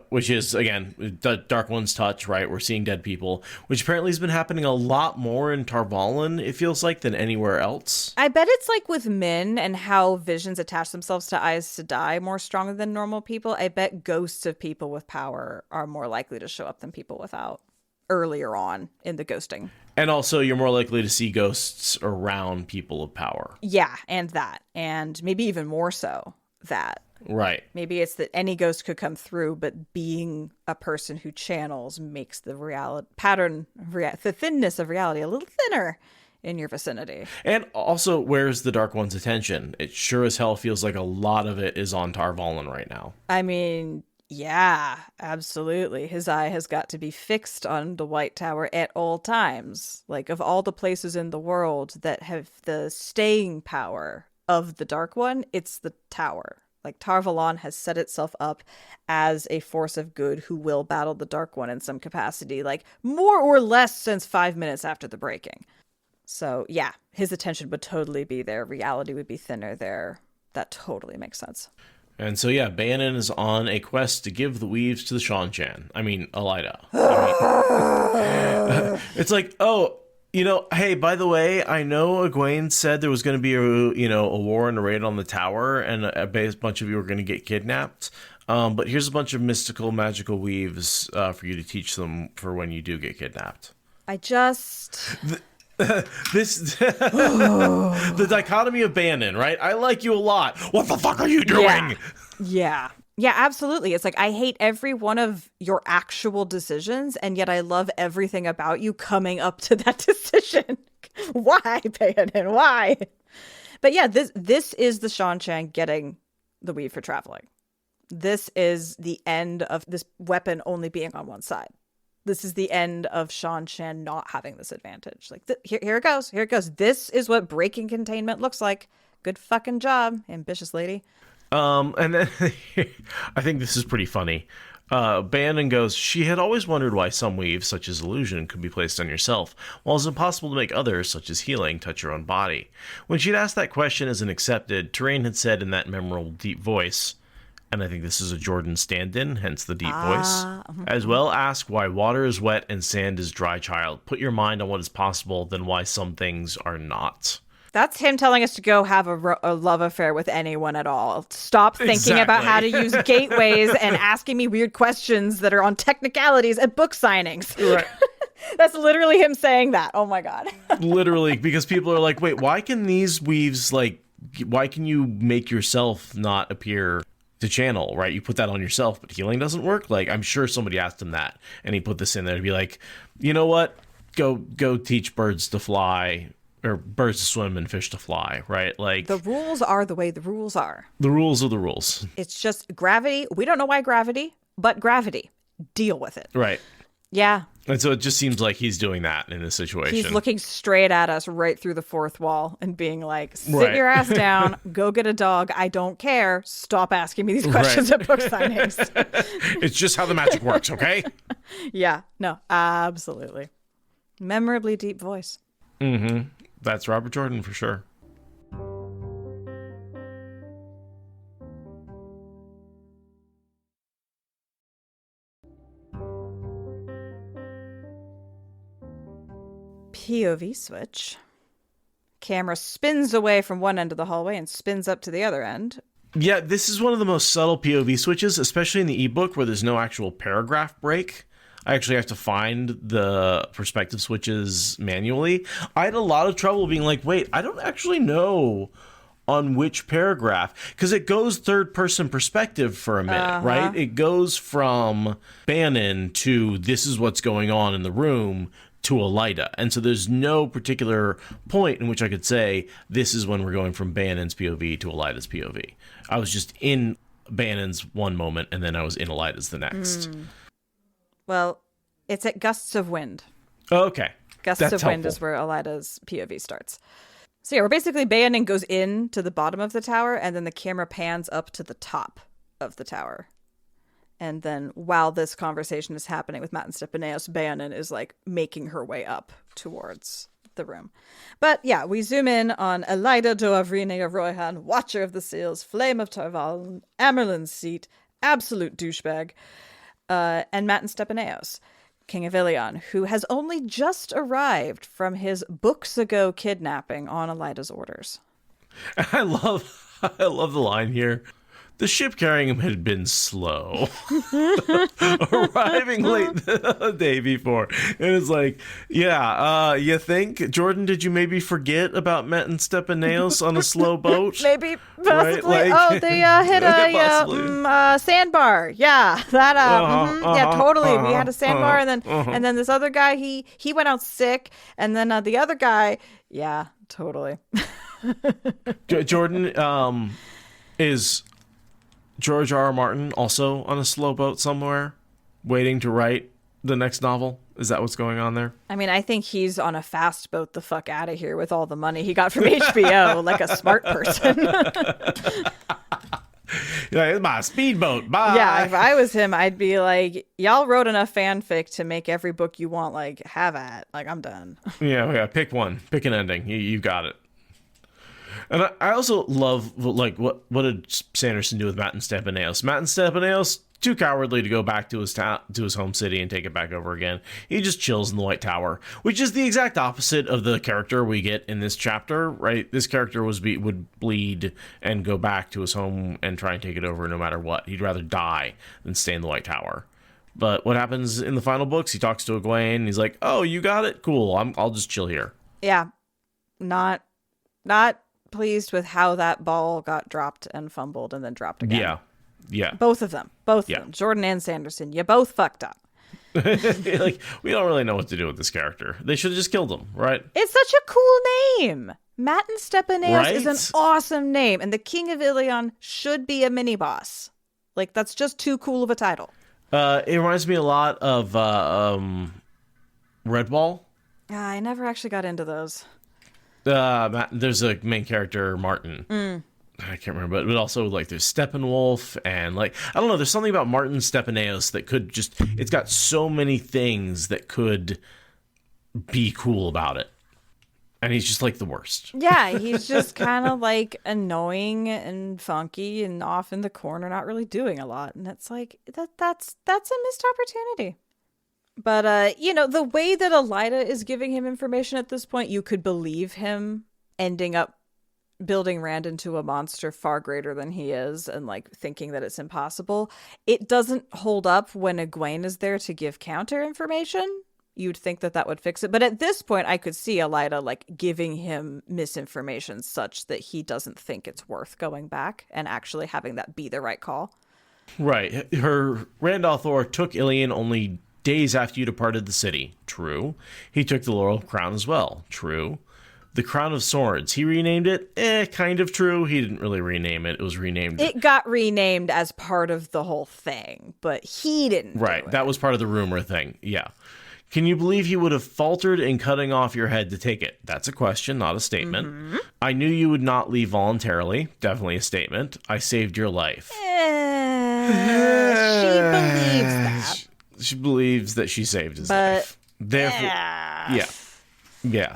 Which is, again, the Dark One's touch, right? We're seeing dead people, which apparently has been happening a lot more in Tar Valon, it feels like, than anywhere else. I bet it's like with Min and how visions attach themselves to Aes Sedai more strongly than normal people. I bet ghosts of people with power are more likely to show up than people without earlier on in the ghosting. And also, you're more likely to see ghosts around people of power. Yeah, and that. And maybe even more so that. Right. Maybe it's that any ghost could come through, but being a person who channels makes the the thinness of reality a little thinner in your vicinity. And also, where's the Dark One's attention? It sure as hell feels like a lot of it is on Tar Valon right now. I mean, yeah, absolutely. His eye has got to be fixed on the White Tower at all times. Like, of all the places in the world that have the staying power of the Dark One, it's the Tower. Like, Tar Valon has set itself up as a force of good who will battle the Dark One in some capacity, like, more or less since 5 minutes after the breaking. So, yeah, his attention would totally be there. Reality would be thinner there. That totally makes sense. And so, yeah, Beonin is on a quest to give the weaves to the Seanchan. I mean, Elaida. It's like, oh, hey, by the way, I know Egwene said there was going to be a war and a raid on the tower, and a bunch of you are going to get kidnapped. But here's a bunch of mystical, magical weaves for you to teach them for when you do get kidnapped. I just... The dichotomy of Beonin, right? I like you a lot. What the fuck are you doing? Yeah, absolutely. It's like, I hate every one of your actual decisions, and yet I love everything about you coming up to that decision. Why, Beonin? Why? But yeah, this is the Seanchan getting the weave for traveling. This is the end of this weapon only being on one side. This is the end of Seanchan not having this advantage. Like, here it goes. Here it goes. This is what breaking containment looks like. Good fucking job, ambitious lady. And then I think this is pretty funny. Beonin goes, she had always wondered why some weaves, such as illusion, could be placed on yourself, while it's impossible to make others, such as healing, touch your own body. When she'd asked that question as an accepted, Terrain had said in that memorable deep voice, and I think this is a Jordan stand-in, hence the deep voice, as well ask why water is wet and sand is dry, child. Put your mind on what is possible, then why some things are not. That's him telling us to go have a love affair with anyone at all. Stop thinking about how to use gateways and asking me weird questions that are on technicalities at book signings. Right. That's literally him saying that. Oh my God. Literally, because people are like, wait, why can these weaves, why can you make yourself not appear to channel, right? You put that on yourself, but healing doesn't work? Like, I'm sure somebody asked him that, and he put this in there to be like, you know what? Go teach birds to fly, or birds to swim and fish to fly, right? Like, the rules are the way the rules are. The rules are the rules. It's just gravity. We don't know why gravity, but gravity. Deal with it. Right. Yeah. And so it just seems like he's doing that in this situation. He's looking straight at us right through the fourth wall and being like, sit your ass down, go get a dog. I don't care. Stop asking me these questions at book signings. It's just how the magic works, okay? Yeah. No, absolutely. Memorably deep voice. Mm-hmm. That's Robert Jordan for sure. POV switch. Camera spins away from one end of the hallway and spins up to the other end. Yeah, this is one of the most subtle POV switches, especially in the ebook where there's no actual paragraph break. I actually have to find the perspective switches manually. I had a lot of trouble being like, wait, I don't actually know on which paragraph, because it goes third person perspective for a minute, right? It goes from Beonin to this is what's going on in the room to Elaida. And so there's no particular point in which I could say, this is when we're going from Beonin's POV to Elaida's POV. I was just in Beonin's one moment, and then I was in Elaida's the next. Well, it's at gusts of wind. Okay. Gusts That's of wind helpful. is where Elaida's POV starts. So yeah, we're basically Beonin goes in to the bottom of the tower, and then the camera pans up to the top of the tower. And then while this conversation is happening with Matt and Stepaneos, Beonin is like making her way up towards the room. But yeah, we zoom in on Elaida Doavrine of Royhan, Watcher of the Seals, Flame of Tar Valon, Amerlin's Seat, absolute douchebag, and Matt and Stepaneos, King of Ilion, who has only just arrived from his books ago kidnapping on Elaida's orders. I love the line here. The ship carrying him had been slow, arriving late the day before. And it's like, you think? Jordan, did you maybe forget about Matt and Stepaneos on a slow boat? Maybe, possibly. Right? Like, they hit a sandbar. Yeah, that. Yeah, totally. We had a sandbar, and then this other guy, he went out sick, and then the other guy, yeah, totally. Jordan, is George R. R. Martin also on a slow boat somewhere, waiting to write the next novel? Is that what's going on there? I mean, I think he's on a fast boat the fuck out of here with all the money he got from HBO, like a smart person. Yeah, it's my speedboat. Bye. Yeah, if I was him, I'd be like, y'all wrote enough fanfic to make every book you want, like, have at. Like, I'm done. Yeah, pick one. Pick an ending. You got it. And I also love, like, what did Sanderson do with Matt and Stepaneos? Matt and Stepaneos, too cowardly to go back to his home city and take it back over again. He just chills in the White Tower, which is the exact opposite of the character we get in this chapter, right? This character would bleed and go back to his home and try and take it over no matter what. He'd rather die than stay in the White Tower. But what happens in the final books? He talks to Egwene, and he's like, "Oh, you got it? Cool. I'll just chill here." Yeah, not pleased with how that ball got dropped and fumbled and then dropped again. Yeah. Both of them. Jordan and Sanderson. You both fucked up. Like, we don't really know what to do with this character. They should have just killed him, right? It's such a cool name. Matt and Stepaneos is an Right? awesome name, and the King of Ilion should be a mini boss. Like, that's just too cool of a title. It reminds me a lot of Redwall. I never actually got into those. There's a main character, Martin. I can't remember, but also, like, there's Steppenwolf, and, like, I don't know, there's something about Martin Stepaneos that could just, it's got so many things that could be cool about it. And he's just, like, the worst. Yeah, he's just kind of, like, annoying and funky and off in the corner, not really doing a lot. And it's like, that's a missed opportunity. But, the way that Elaida is giving him information at this point, you could believe him ending up building Rand into a monster far greater than he is and, like, thinking that it's impossible. It doesn't hold up when Egwene is there to give counter information. You'd think that would fix it. But at this point, I could see Elaida, like, giving him misinformation such that he doesn't think it's worth going back and actually having that be the right call. Right. Her Rand al'Thor took Ilion only days after you departed the city. True. He took the Laurel Crown as well. True. The Crown of Swords. He renamed it. Kind of true. He didn't really rename it. It was renamed. It got renamed as part of the whole thing, but he didn't. Right. That was part of the rumor thing. Yeah. Can you believe he would have faltered in cutting off your head to take it? That's a question, not a statement. Mm-hmm. I knew you would not leave voluntarily. Definitely a statement. I saved your life. She believes that. She believes that she saved his life. Therefore, yeah.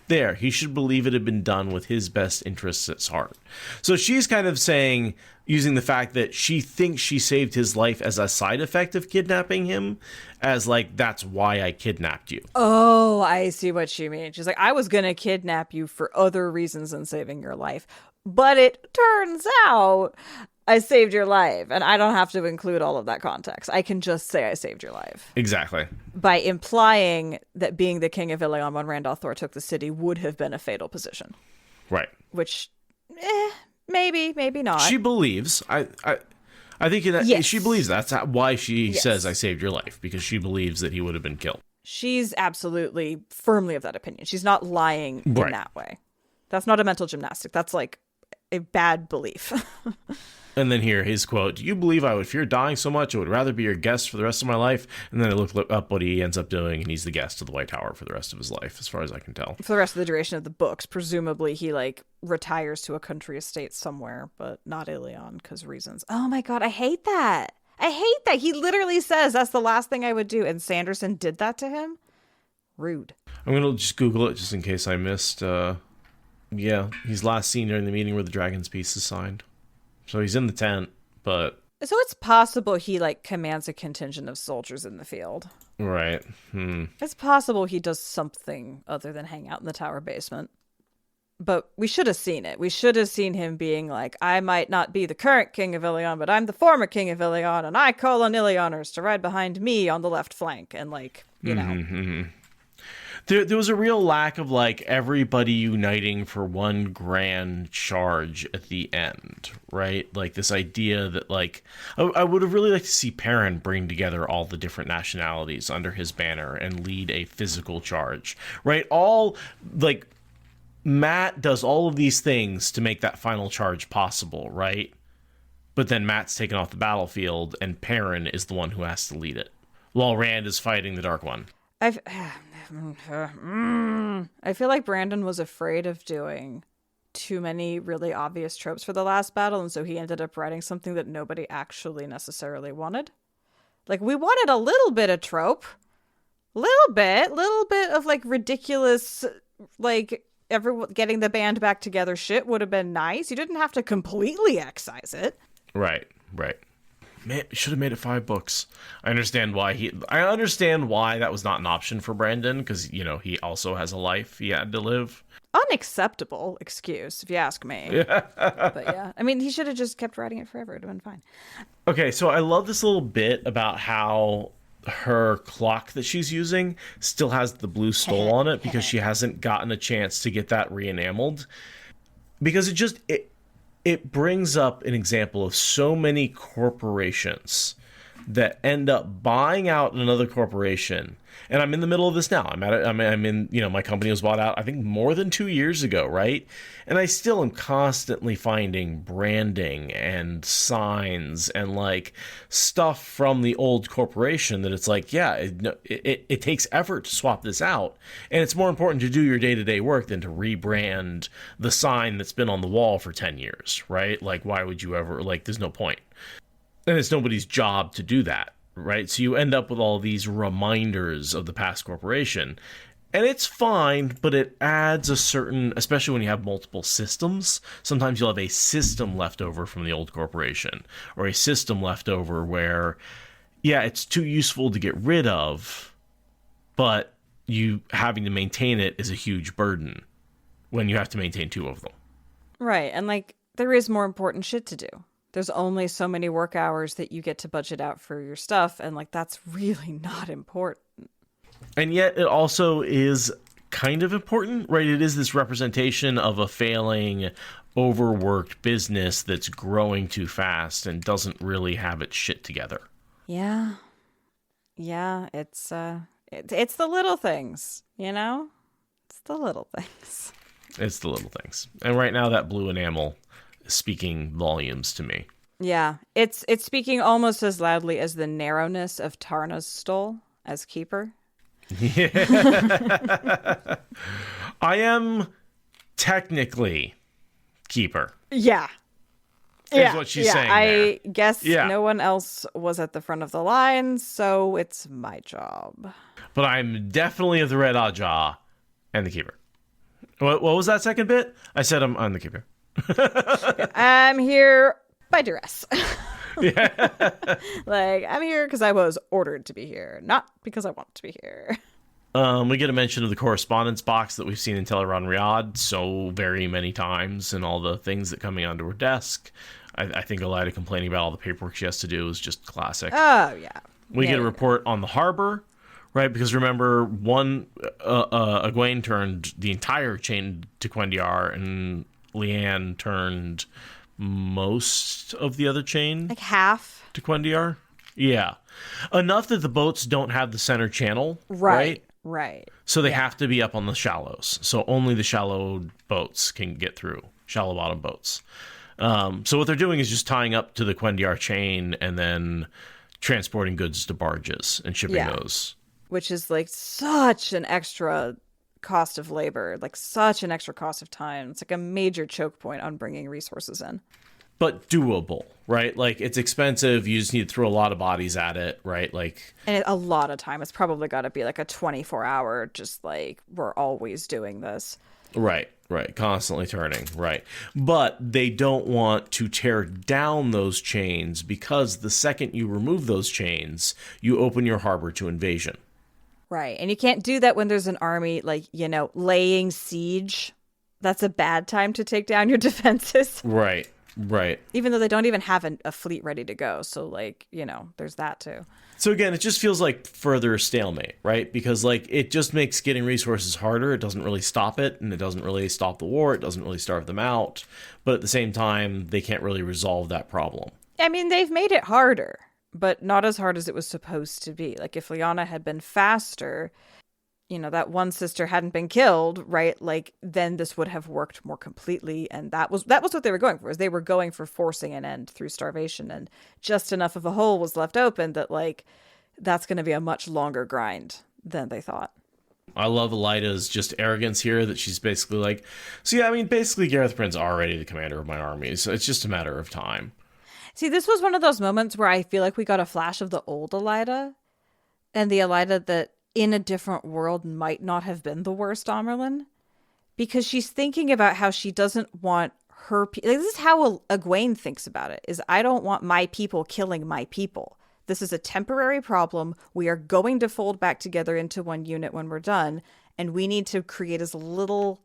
There, he should believe it had been done with his best interests at heart. So she's kind of saying, using the fact that she thinks she saved his life as a side effect of kidnapping him, as like, that's why I kidnapped you. Oh, I see what she means. She's like, I was going to kidnap you for other reasons than saving your life. But it turns out I saved your life, and I don't have to include all of that context. I can just say I saved your life. Exactly. By implying that being the king of Ilion when Rand al'Thor took the city would have been a fatal position. Right. Which, maybe not. She believes. I think that yes. She believes that's why she says I saved your life, because she believes that he would have been killed. She's absolutely firmly of that opinion. She's not lying in that way. That's not a mental gymnastic. That's like a bad belief. And then here, his quote, "Do you believe I would fear dying so much I would rather be your guest for the rest of my life?" And then I look up what he ends up doing, and he's the guest of the White Tower for the rest of his life, as far as I can tell. For the rest of the duration of the books. Presumably he like retires to a country estate somewhere, but not Ilion because reasons. Oh my God, I hate that. I hate that. He literally says that's the last thing I would do. And Sanderson did that to him? Rude. I'm going to just Google it just in case I missed. He's last seen during the meeting where the dragon's piece is signed. So he's in the tent, but... So it's possible he, like, commands a contingent of soldiers in the field. Right. It's possible he does something other than hang out in the tower basement. But we should have seen it. We should have seen him being like, I might not be the current king of Ilion, but I'm the former king of Ilion, and I call on Ilioners to ride behind me on the left flank. And, like, you know. There was a real lack of, like, everybody uniting for one grand charge at the end, right? Like, this idea that, like... I would have really liked to see Perrin bring together all the different nationalities under his banner and lead a physical charge, right? All, like... Matt does all of these things to make that final charge possible, right? But then Matt's taken off the battlefield, and Perrin is the one who has to lead it, while Rand is fighting the Dark One. I feel like Brandon was afraid of doing too many really obvious tropes for the last battle, and so he ended up writing something that nobody actually necessarily wanted. Like, we wanted a little bit of trope. Little bit of, like, ridiculous, like... everyone getting the band back together shit would have been nice. You didn't have to completely excise it. Right. Man, should have made it 5 books. I understand why that was not an option for Brandon, because, you know, he also has a life he had to live. Unacceptable excuse, if you ask me. But yeah, I mean, he should have just kept writing it forever. It would have been fine. Okay, so I love this little bit about how her clock that she's using still has the blue stole on it because she hasn't gotten a chance to get that re-enameled, because it brings up an example of so many corporations that end up buying out another corporation. And I'm in the middle of this now. I'm in, you know, my company was bought out, I think, more than 2 years ago, right? And I still am constantly finding branding and signs and, like, stuff from the old corporation that it's like, yeah, it takes effort to swap this out. And it's more important to do your day-to-day work than to rebrand the sign that's been on the wall for 10 years, right? Like, why would you ever, like, there's no point. And it's nobody's job to do that. Right, so you end up with all these reminders of the past corporation, and it's fine, but it adds a certain, especially when you have multiple systems, sometimes you'll have a system left over from the old corporation, or a system left over where, yeah, it's too useful to get rid of, but you having to maintain it is a huge burden when you have to maintain 2 of them. Right, and, like, there is more important shit to do. There's only so many work hours that you get to budget out for your stuff, and, like, that's really not important. And yet it also is kind of important, right? It is this representation of a failing, overworked business that's growing too fast and doesn't really have its shit together. Yeah, it's the little things, you know? It's the little things. It's the little things. And right now that blue enamel speaking volumes to me. Yeah, it's speaking almost as loudly as the narrowness of Tarna's stole as keeper. Yeah. I am technically keeper. Yeah. Is what she's saying I there. guess no one else was at the front of the line, so it's my job. But I'm definitely of the Red Ajah and the keeper. What was that second bit? I said I'm the keeper. I'm here by duress. Yeah. Like, I'm here because I was ordered to be here, not because I want to be here. We get a mention of the correspondence box that we've seen in Teleron Riyadh so very many times, and all the things that coming onto her desk. I think Elaida complaining about all the paperwork she has to do is just classic. Oh, yeah. We get a report on the harbor, right? Because remember, Egwene turned the entire chain to Quendiar, and Leanne turned most of the other chain. Like half. To Quendiar. Yeah. Enough that the boats don't have the center channel, right? Right. So they have to be up on the shallows. So only the shallow boats can get through, shallow bottom boats. So what they're doing is just tying up to the Quendiar chain and then transporting goods to barges and shipping those. Which is like such an extra cost of labor, like such an extra cost of time. It's like a major choke point on bringing resources in. But doable, right? Like, it's expensive. You just need to throw a lot of bodies at it, right? Like, and a lot of time. It's probably got to be like a 24-hour, just like, we're always doing this. Right. Constantly turning, right. But they don't want to tear down those chains because the second you remove those chains, you open your harbor to invasion. Right. And you can't do that when there's an army, like, laying siege. That's a bad time to take down your defenses. Right. Even though they don't even have a fleet ready to go. So, like, there's that too. So again, it just feels like further stalemate, right? Because, like, it just makes getting resources harder. It doesn't really stop it, and it doesn't really stop the war. It doesn't really starve them out. But at the same time, they can't really resolve that problem. I mean, they've made it harder, but not as hard as it was supposed to be. Like, if Lyanna had been faster, that one sister hadn't been killed, right? Like, then this would have worked more completely. And that was what they were going for, is they were going for forcing an end through starvation. And just enough of a hole was left open that, like, that's going to be a much longer grind than they thought. I love Elaida's just arrogance here, that she's basically like, so yeah, I mean, basically Gareth Bryn's already the commander of my armies. So it's just a matter of time. See, this was one of those moments where I feel like we got a flash of the old Elaida and the Elaida that in a different world might not have been the worst Amyrlin, because she's thinking about how she doesn't want her this is how Egwene thinks about it, is I don't want my people killing my people. This is a temporary problem. We are going to fold back together into one unit when we're done, and we need to create as little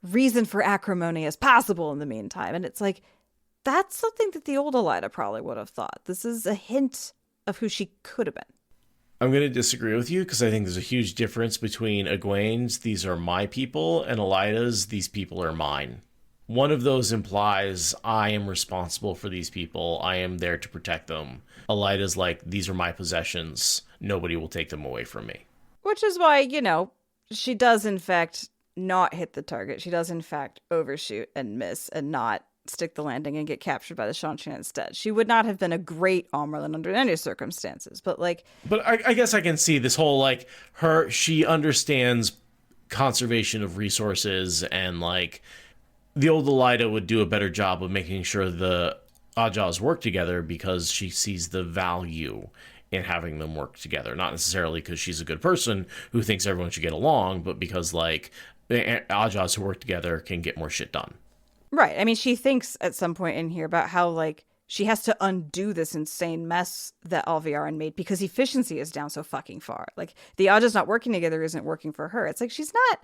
reason for acrimony as possible in the meantime. And it's like, that's something that the old Elaida probably would have thought. This is a hint of who she could have been. I'm going to disagree with you, because I think there's a huge difference between Egwene's "these are my people" and Elaida's "these people are mine." One of those implies I am responsible for these people. I am there to protect them. Elaida's like, these are my possessions. Nobody will take them away from me. Which is why, she does in fact not hit the target. She does in fact overshoot and miss and not stick the landing and get captured by the Shanshan instead. She would not have been a great Amyrlin under any circumstances, but I guess I can see this whole, like, she understands conservation of resources, and, like, the old Elaida would do a better job of making sure the Ajahs work together because she sees the value in having them work together. Not necessarily because she's a good person who thinks everyone should get along, but because, like, Ajahs who work together can get more shit done. Right. I mean, she thinks at some point in here about how, like, she has to undo this insane mess that Alviarin made because efficiency is down so fucking far. Like, the Ajahs not working together isn't working for her. It's like, she's not,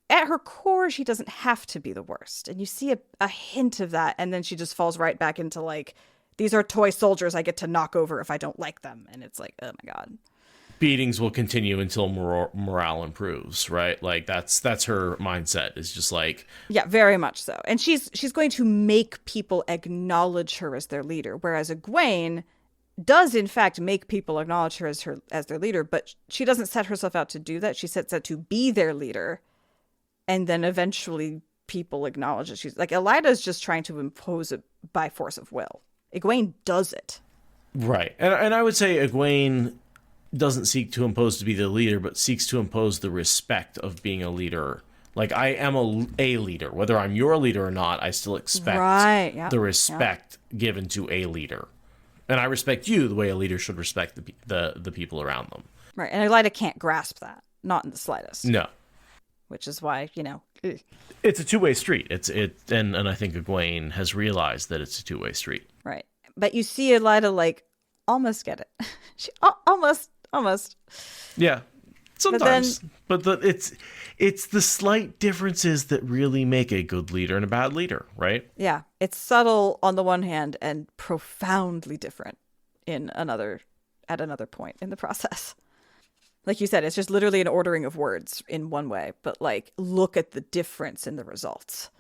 at her core, she doesn't have to be the worst. And you see a hint of that, and then she just falls right back into, like, these are toy soldiers I get to knock over if I don't like them. And it's like, oh my God. Beatings will continue until morale improves, right? Like, that's her mindset, is just like, yeah, very much so. And she's going to make people acknowledge her as their leader, whereas Egwene does in fact make people acknowledge her as their leader, but she doesn't set herself out to do that. She sets out to be their leader, and then eventually people acknowledge that she's like, Elaida is just trying to impose it by force of will. Egwene does it, right? And I would say Egwene doesn't seek to impose to be the leader, but seeks to impose the respect of being a leader. Like, I am a leader. Whether I'm your leader or not, I still expect the respect given to a leader. And I respect you the way a leader should respect the people around them. Right. And Elaida can't grasp that. Not in the slightest. No. Which is why, it's a two-way street. And I think Egwene has realized that it's a two-way street. Right. But you see Elaida, like, almost get it. She almost. Yeah, sometimes. But it's the slight differences that really make a good leader and a bad leader, right? Yeah, it's subtle on the one hand and profoundly different at another point in the process. Like you said, it's just literally an ordering of words in one way, but, like, look at the difference in the results.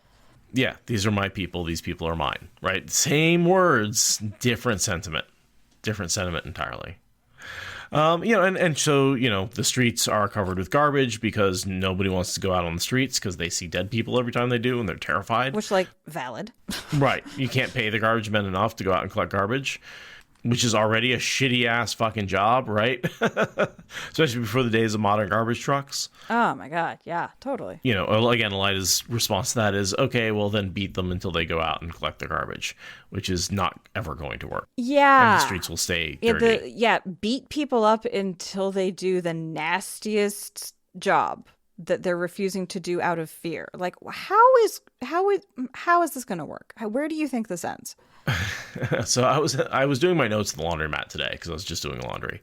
Yeah, these are my people, these people are mine, right? Same words, different sentiment. different sentiment entirely. And so, the streets are covered with garbage because nobody wants to go out on the streets because they see dead people every time they do and they're terrified. Which, valid. Right. You can't pay the garbage men enough to go out and collect garbage, which is already a shitty ass fucking job, right? Especially before the days of modern garbage trucks. Oh my God. Yeah, totally. Again, Elaida's response to that is, okay, well then beat them until they go out and collect the garbage, which is not ever going to work. Yeah. And the streets will stay dirty. Beat people up until they do the nastiest job that they're refusing to do out of fear. Like, how is this going to work? Where do you think this ends? So I was doing my notes at the laundromat today because I was just doing laundry,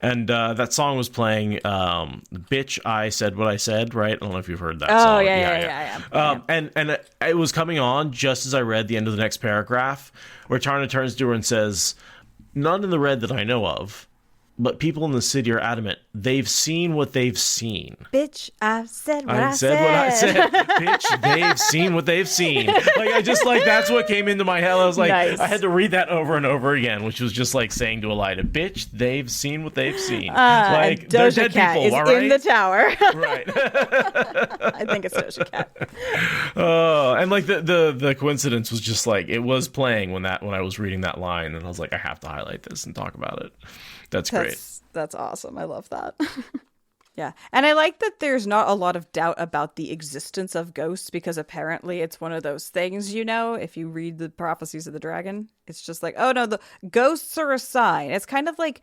and that song was playing. Bitch, I said what I said. Right? I don't know if you've heard that song. Oh yeah. And it was coming on just as I read the end of the next paragraph, where Tarna turns to her and says, "None in the red that I know of, but people in the city are adamant they've seen what they've seen." Bitch, I said what I said. What I said. Bitch, they've seen what they've seen. That's what came into my head. I was like, nice. I had to read that over and over again, which was just like saying to Elaida, bitch, they've seen what they've seen. Doja they're dead Cat people, is all right? in the tower. Right. I think it's Doja Cat. And the coincidence was just like, it was playing when I was reading that line, and I was like, I have to highlight this and talk about it. That's great. That's awesome. I love that. Yeah. And I like that there's not a lot of doubt about the existence of ghosts, because apparently it's one of those things, if you read the prophecies of the dragon, it's just like, oh no, the ghosts are a sign. It's kind of like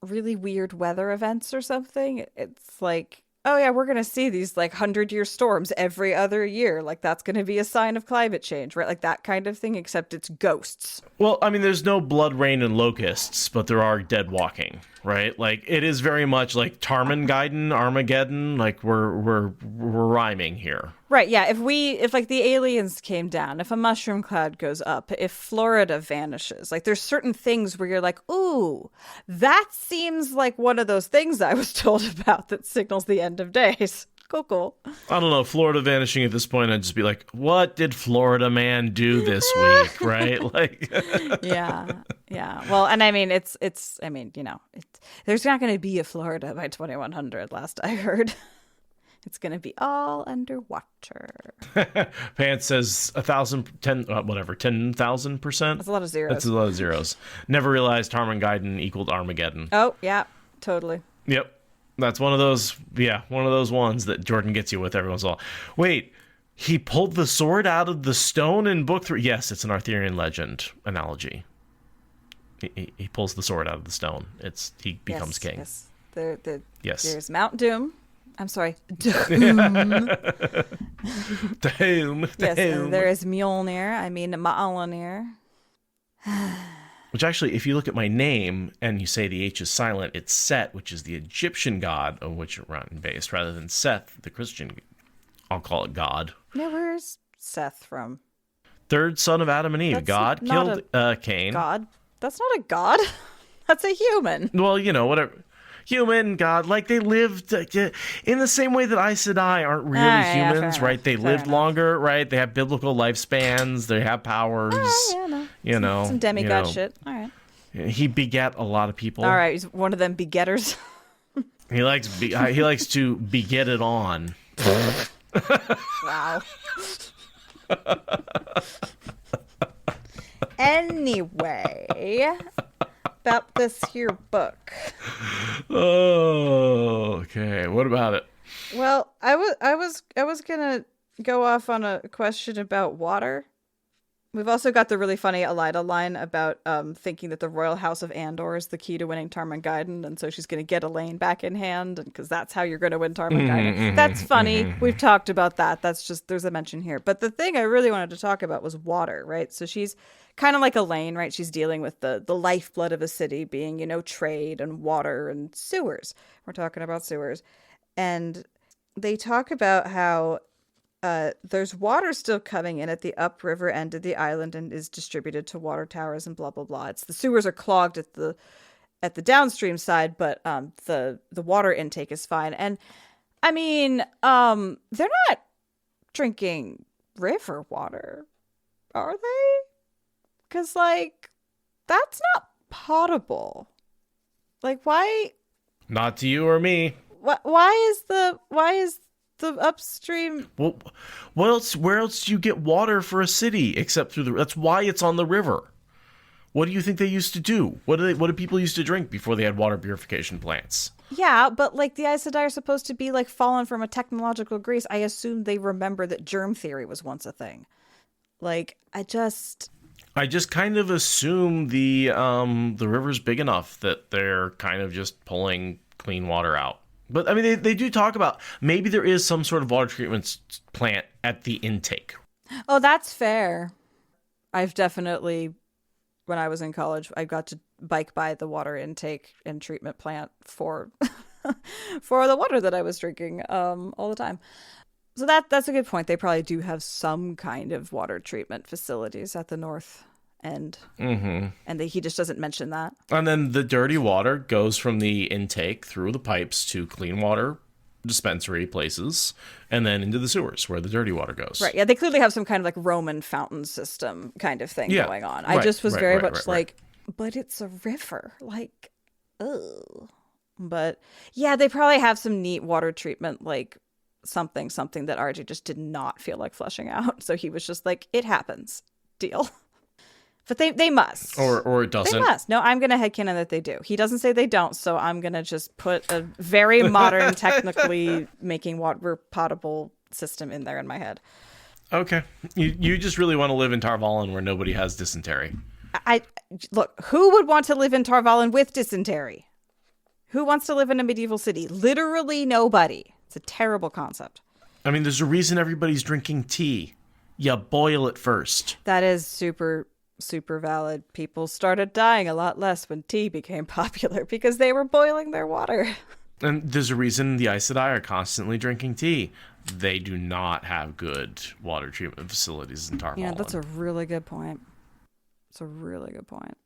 really weird weather events or something. It's like, oh yeah, we're going to see these 100-year storms every other year. That's going to be a sign of climate change, right? That kind of thing, except it's ghosts. Well, I mean, there's no blood rain and locusts, but there are dead walking, right? It is very much like Tarmangeddon, Armageddon. We're rhyming here. Right, yeah. If the aliens came down, if a mushroom cloud goes up, if Florida vanishes, there's certain things where you're like, ooh, that seems like one of those things I was told about that signals the end of days. Cool. I don't know. Florida vanishing at this point, I'd just be like, what did Florida man do this week? Right? Yeah. Well, and I mean, there's not going to be a Florida by 2100, last I heard. It's going to be all underwater. Pants says 10,000%. That's a lot of zeros. That's a lot of zeros. Never realized Tarmangeddon equaled Armageddon. Oh, yeah, totally. Yep. That's one of those ones that Jordan gets you with every once in a while. Wait, he pulled the sword out of the stone in book 3? Yes, it's an Arthurian legend analogy. He pulls the sword out of the stone. He becomes king. Yes. Yes. There's Mount Doom. I'm sorry. Doom. Yes, there is Mjolnir. Mjolnir. Which actually, if you look at my name and you say the H is silent, it's Set, which is the Egyptian god of which you're based, rather than Seth, the Christian, I'll call it God. Yeah, where's Seth from? Third son of Adam and Eve. That's God killed Cain. God? That's not a god. That's a human. Well, whatever. Human, God, they lived in the same way that Aes Sedai aren't really humans, right? They lived longer, right? They have biblical lifespans. They have powers. Some demigod shit. All right. He begat a lot of people. All right, he's one of them begetters. He likes to beget it on. Wow. Anyway, about this here book. Oh, okay. What about it? Well, I was gonna go off on a question about water. We've also got the really funny Elaida line about thinking that the Royal House of Andor is the key to winning Tarmangeddon, and so she's going to get Elaine back in hand, because that's how you're going to win Tarmangeddon. That's funny. We've talked about that. That's just, there's a mention here. But the thing I really wanted to talk about was water, right? So she's kind of like Elaine, right? She's dealing with the lifeblood of a city being, trade and water and sewers. We're talking about sewers. And they talk about how there's water still coming in at the upriver end of the island and is distributed to water towers and blah, blah, blah. The sewers are clogged at the downstream side, but the water intake is fine. And I mean, they're not drinking river water, are they? Because, that's not potable. Like, why? Not to you or me. Why is the upstream? Well, what else? Where else do you get water for a city except through the? That's why it's on the river. What do you think they used to do? What did people used to drink before they had water purification plants? Yeah, but like the Aes Sedai are supposed to be like fallen from a technological grace. I assume they remember that germ theory was once a thing. Like, I just kind of assume the river's big enough that they're kind of just pulling clean water out. But I mean, they do talk about maybe there is some sort of water treatment plant at the intake. Oh, that's fair. I've definitely, when I was in college, I got to bike by the water intake and treatment plant for for the water that I was drinking all the time. So that's a good point. They probably do have some kind of water treatment facilities at the north end. Mm-hmm. And he just doesn't mention that. And then the dirty water goes from the intake through the pipes to clean water dispensary places and then into the sewers where the dirty water goes. Right. Yeah, they clearly have some kind of like Roman fountain system kind of thing going on. I just was very much like, but it's a river. Like, oh. But yeah, they probably have some neat water treatment, like something that RJ just did not feel like fleshing out. So he was just like, it happens. Deal. But they must. Or it doesn't. They must. No, I'm going to headcanon that they do. He doesn't say they don't, so I'm going to just put a very modern, technically making water potable system in there in my head. Okay. You just really want to live in Tar Valon where nobody has dysentery. Look, who would want to live in Tar Valon with dysentery? Who wants to live in a medieval city? Literally nobody. It's a terrible concept. I mean, there's a reason everybody's drinking tea. You boil it first. That is super valid. People started dying a lot less when tea became popular because they were boiling their water. And there's a reason the Aes Sedai are constantly drinking tea. They do not have good water treatment facilities in Tar Valon. Yeah, that's a really good point. It's a really good point.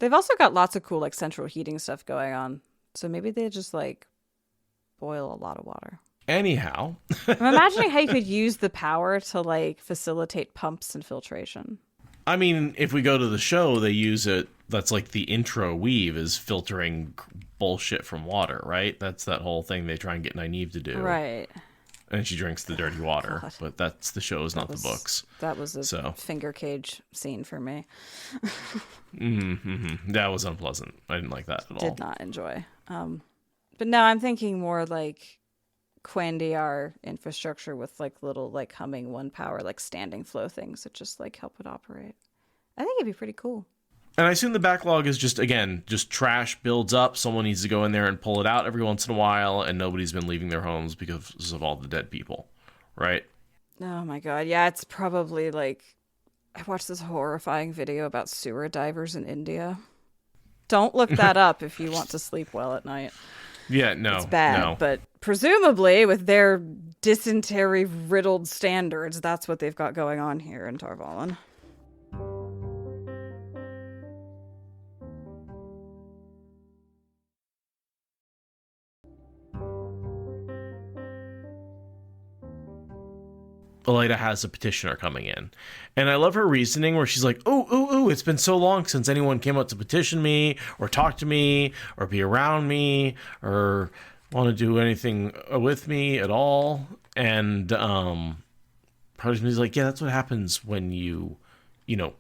They've also got lots of cool like central heating stuff going on. So maybe they just like boil a lot of water. Anyhow. I'm imagining how you could use the power to like facilitate pumps and filtration. I mean, if we go to the show, they use it. That's like the intro weave is filtering bullshit from water, right? That's that whole thing they try and get Nynaeve to do. Right. And she drinks the dirty water. God. But that's the show, not the books. That was a finger cage scene for me. That was unpleasant. I didn't like that at all. Did not enjoy. But no, I'm thinking more like Quandiar infrastructure with like little like humming one power like standing flow things that just like help it operate. I think it'd be pretty cool. And I assume the backlog is just trash builds up. Someone needs to go in there and pull it out every once in a while, and nobody's been leaving their homes because of all the dead people, right? Oh my god, yeah, it's probably like I watched this horrifying video about sewer divers in India. Don't look that up if you want to sleep well at night. Yeah, no. It's bad, no. But presumably with their dysentery-riddled standards, that's what they've got going on here in Tar Valon. Elaida has a petitioner coming in. And I love her reasoning where she's like, ooh, it's been so long since anyone came out to petition me or talk to me or be around me or want to do anything with me at all. And part of me is like, yeah, that's what happens when you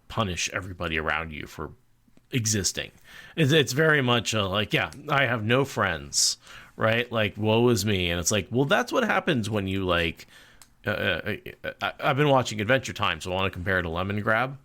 punish everybody around you for existing. It's very much like, yeah, I have no friends, right? Like, woe is me. And it's like, well, that's what happens when you like... I've been watching Adventure Time, so I want to compare it to Lemon Grab.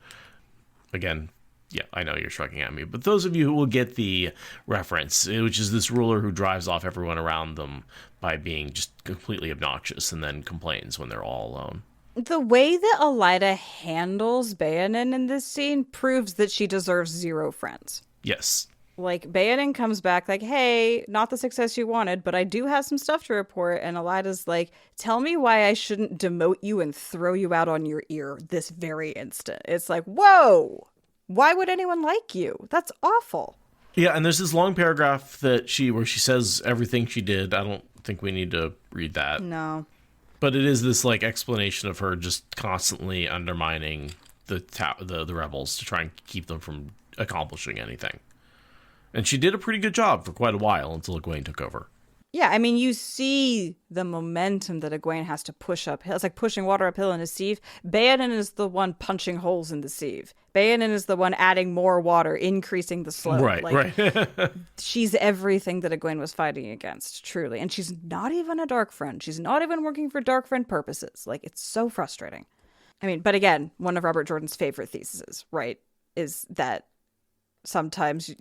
Again, yeah, I know you're shrugging at me, but those of you who will get the reference, which is this ruler who drives off everyone around them by being just completely obnoxious and then complains when they're all alone. The way that Elaida handles Beonin in this scene proves that she deserves zero friends. Yes. Like, Beonin comes back like, hey, not the success you wanted, but I do have some stuff to report. And Elaida's like, tell me why I shouldn't demote you and throw you out on your ear this very instant. It's like, whoa, why would anyone like you? That's awful. Yeah, and there's this long paragraph where she says everything she did. I don't think we need to read that. No. But it is this, like, explanation of her just constantly undermining the rebels to try and keep them from accomplishing anything. And she did a pretty good job for quite a while until Egwene took over. Yeah, I mean, you see the momentum that Egwene has to push uphill. It's like pushing water uphill in a sieve. Beonin is the one punching holes in the sieve. Beonin is the one adding more water, increasing the slope. Right. She's everything that Egwene was fighting against, truly. And she's not even a dark friend. She's not even working for dark friend purposes. Like, it's so frustrating. I mean, but again, one of Robert Jordan's favorite theses, right, is that sometimes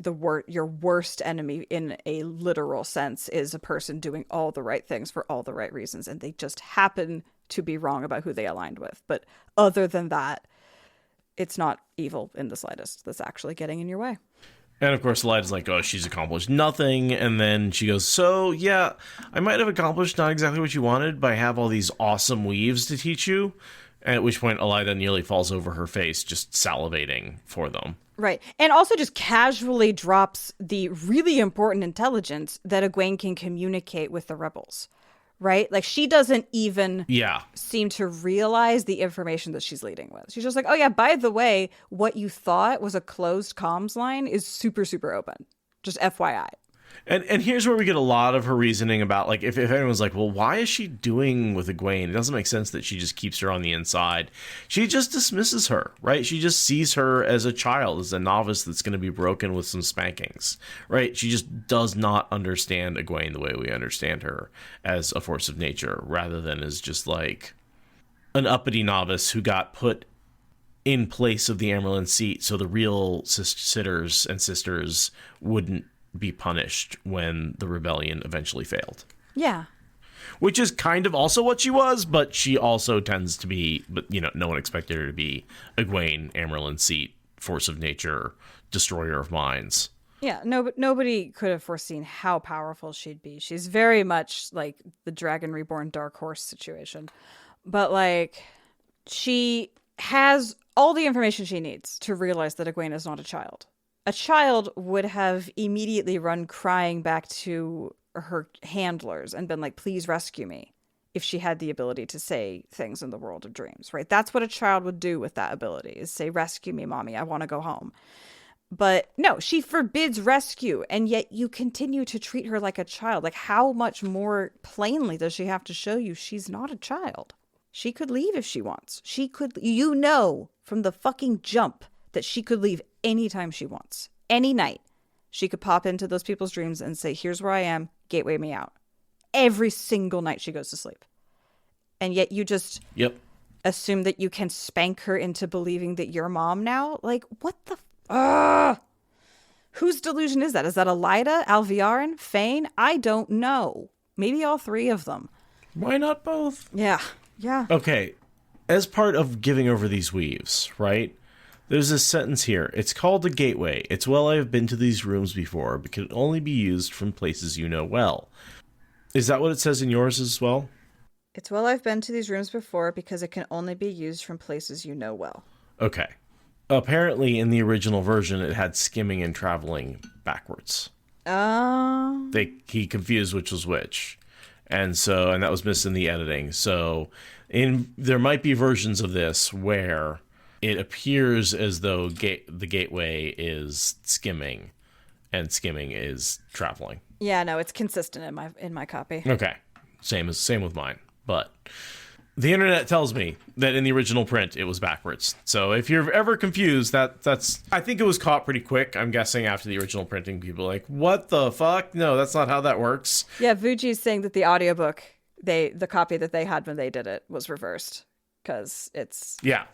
your worst enemy in a literal sense is a person doing all the right things for all the right reasons, and they just happen to be wrong about who they aligned with. But other than that, it's not evil in the slightest that's actually getting in your way. And of course, Elaida's like, oh, she's accomplished nothing. And then she goes, so, yeah, I might have accomplished not exactly what you wanted, but I have all these awesome weaves to teach you. At which point, Elaida nearly falls over her face, just salivating for them. Right. And also just casually drops the really important intelligence that Egwene can communicate with the rebels. Right? Like, she doesn't even seem to realize the information that she's leading with. She's just like, oh, yeah, by the way, what you thought was a closed comms line is super, super open. Just FYI. And here's where we get a lot of her reasoning about, like, if anyone's like, well, why is she doing with Egwene? It doesn't make sense that she just keeps her on the inside. She just dismisses her, right? She just sees her as a child, as a novice that's going to be broken with some spankings, right? She just does not understand Egwene the way we understand her, as a force of nature, rather than as just, like, an uppity novice who got put in place of the Amyrlin seat so the real sitters and sisters wouldn't be punished when the rebellion eventually failed. Yeah. Which is kind of also what she was, but she also tends to be, but no one expected her to be Egwene, Amyrlin seat, force of nature, destroyer of minds. Yeah, no, but nobody could have foreseen how powerful she'd be. She's very much like the Dragon Reborn Dark Horse situation. But, like, she has all the information she needs to realize that Egwene is not a child. A child would have immediately run crying back to her handlers and been like, please rescue me, if she had the ability to say things in the world of dreams, right? That's what a child would do with that ability, is say, rescue me, mommy, I want to go home. But no, she forbids rescue, and yet you continue to treat her like a child. Like, how much more plainly does she have to show you she's not a child? She could leave if she wants. She could, from the fucking jump, that she could leave anytime she wants. Any night. She could pop into those people's dreams and say, here's where I am, gateway me out. Every single night she goes to sleep. And yet you just assume that you can spank her into believing that you're mom now? Like, what the... Whose delusion is that? Is that Elaida, Alviarin, Fane? I don't know. Maybe all three of them. Why not both? Yeah. Okay. As part of giving over these weaves, right? There's this sentence here. It's called a gateway. It's well I have been to these rooms before, but can only be used from places you know well. Is that what it says in yours as well? It's well I've been to these rooms before because it can only be used from places you know well. Okay. Apparently, in the original version, it had skimming and traveling backwards. Oh. He confused which was which. And that was missed in the editing. So there might be versions of this where it appears as though the gateway is skimming and skimming is traveling. Yeah, no, it's consistent in my copy. Okay. Same with mine. But the internet tells me that in the original print it was backwards. So if you're ever confused, that's I think it was caught pretty quick. I'm guessing after the original printing, people were like, what the fuck? No, that's not how that works. Yeah, Vuji's saying that the audiobook, the copy that they had when they did it was reversed. Because it's... Yeah,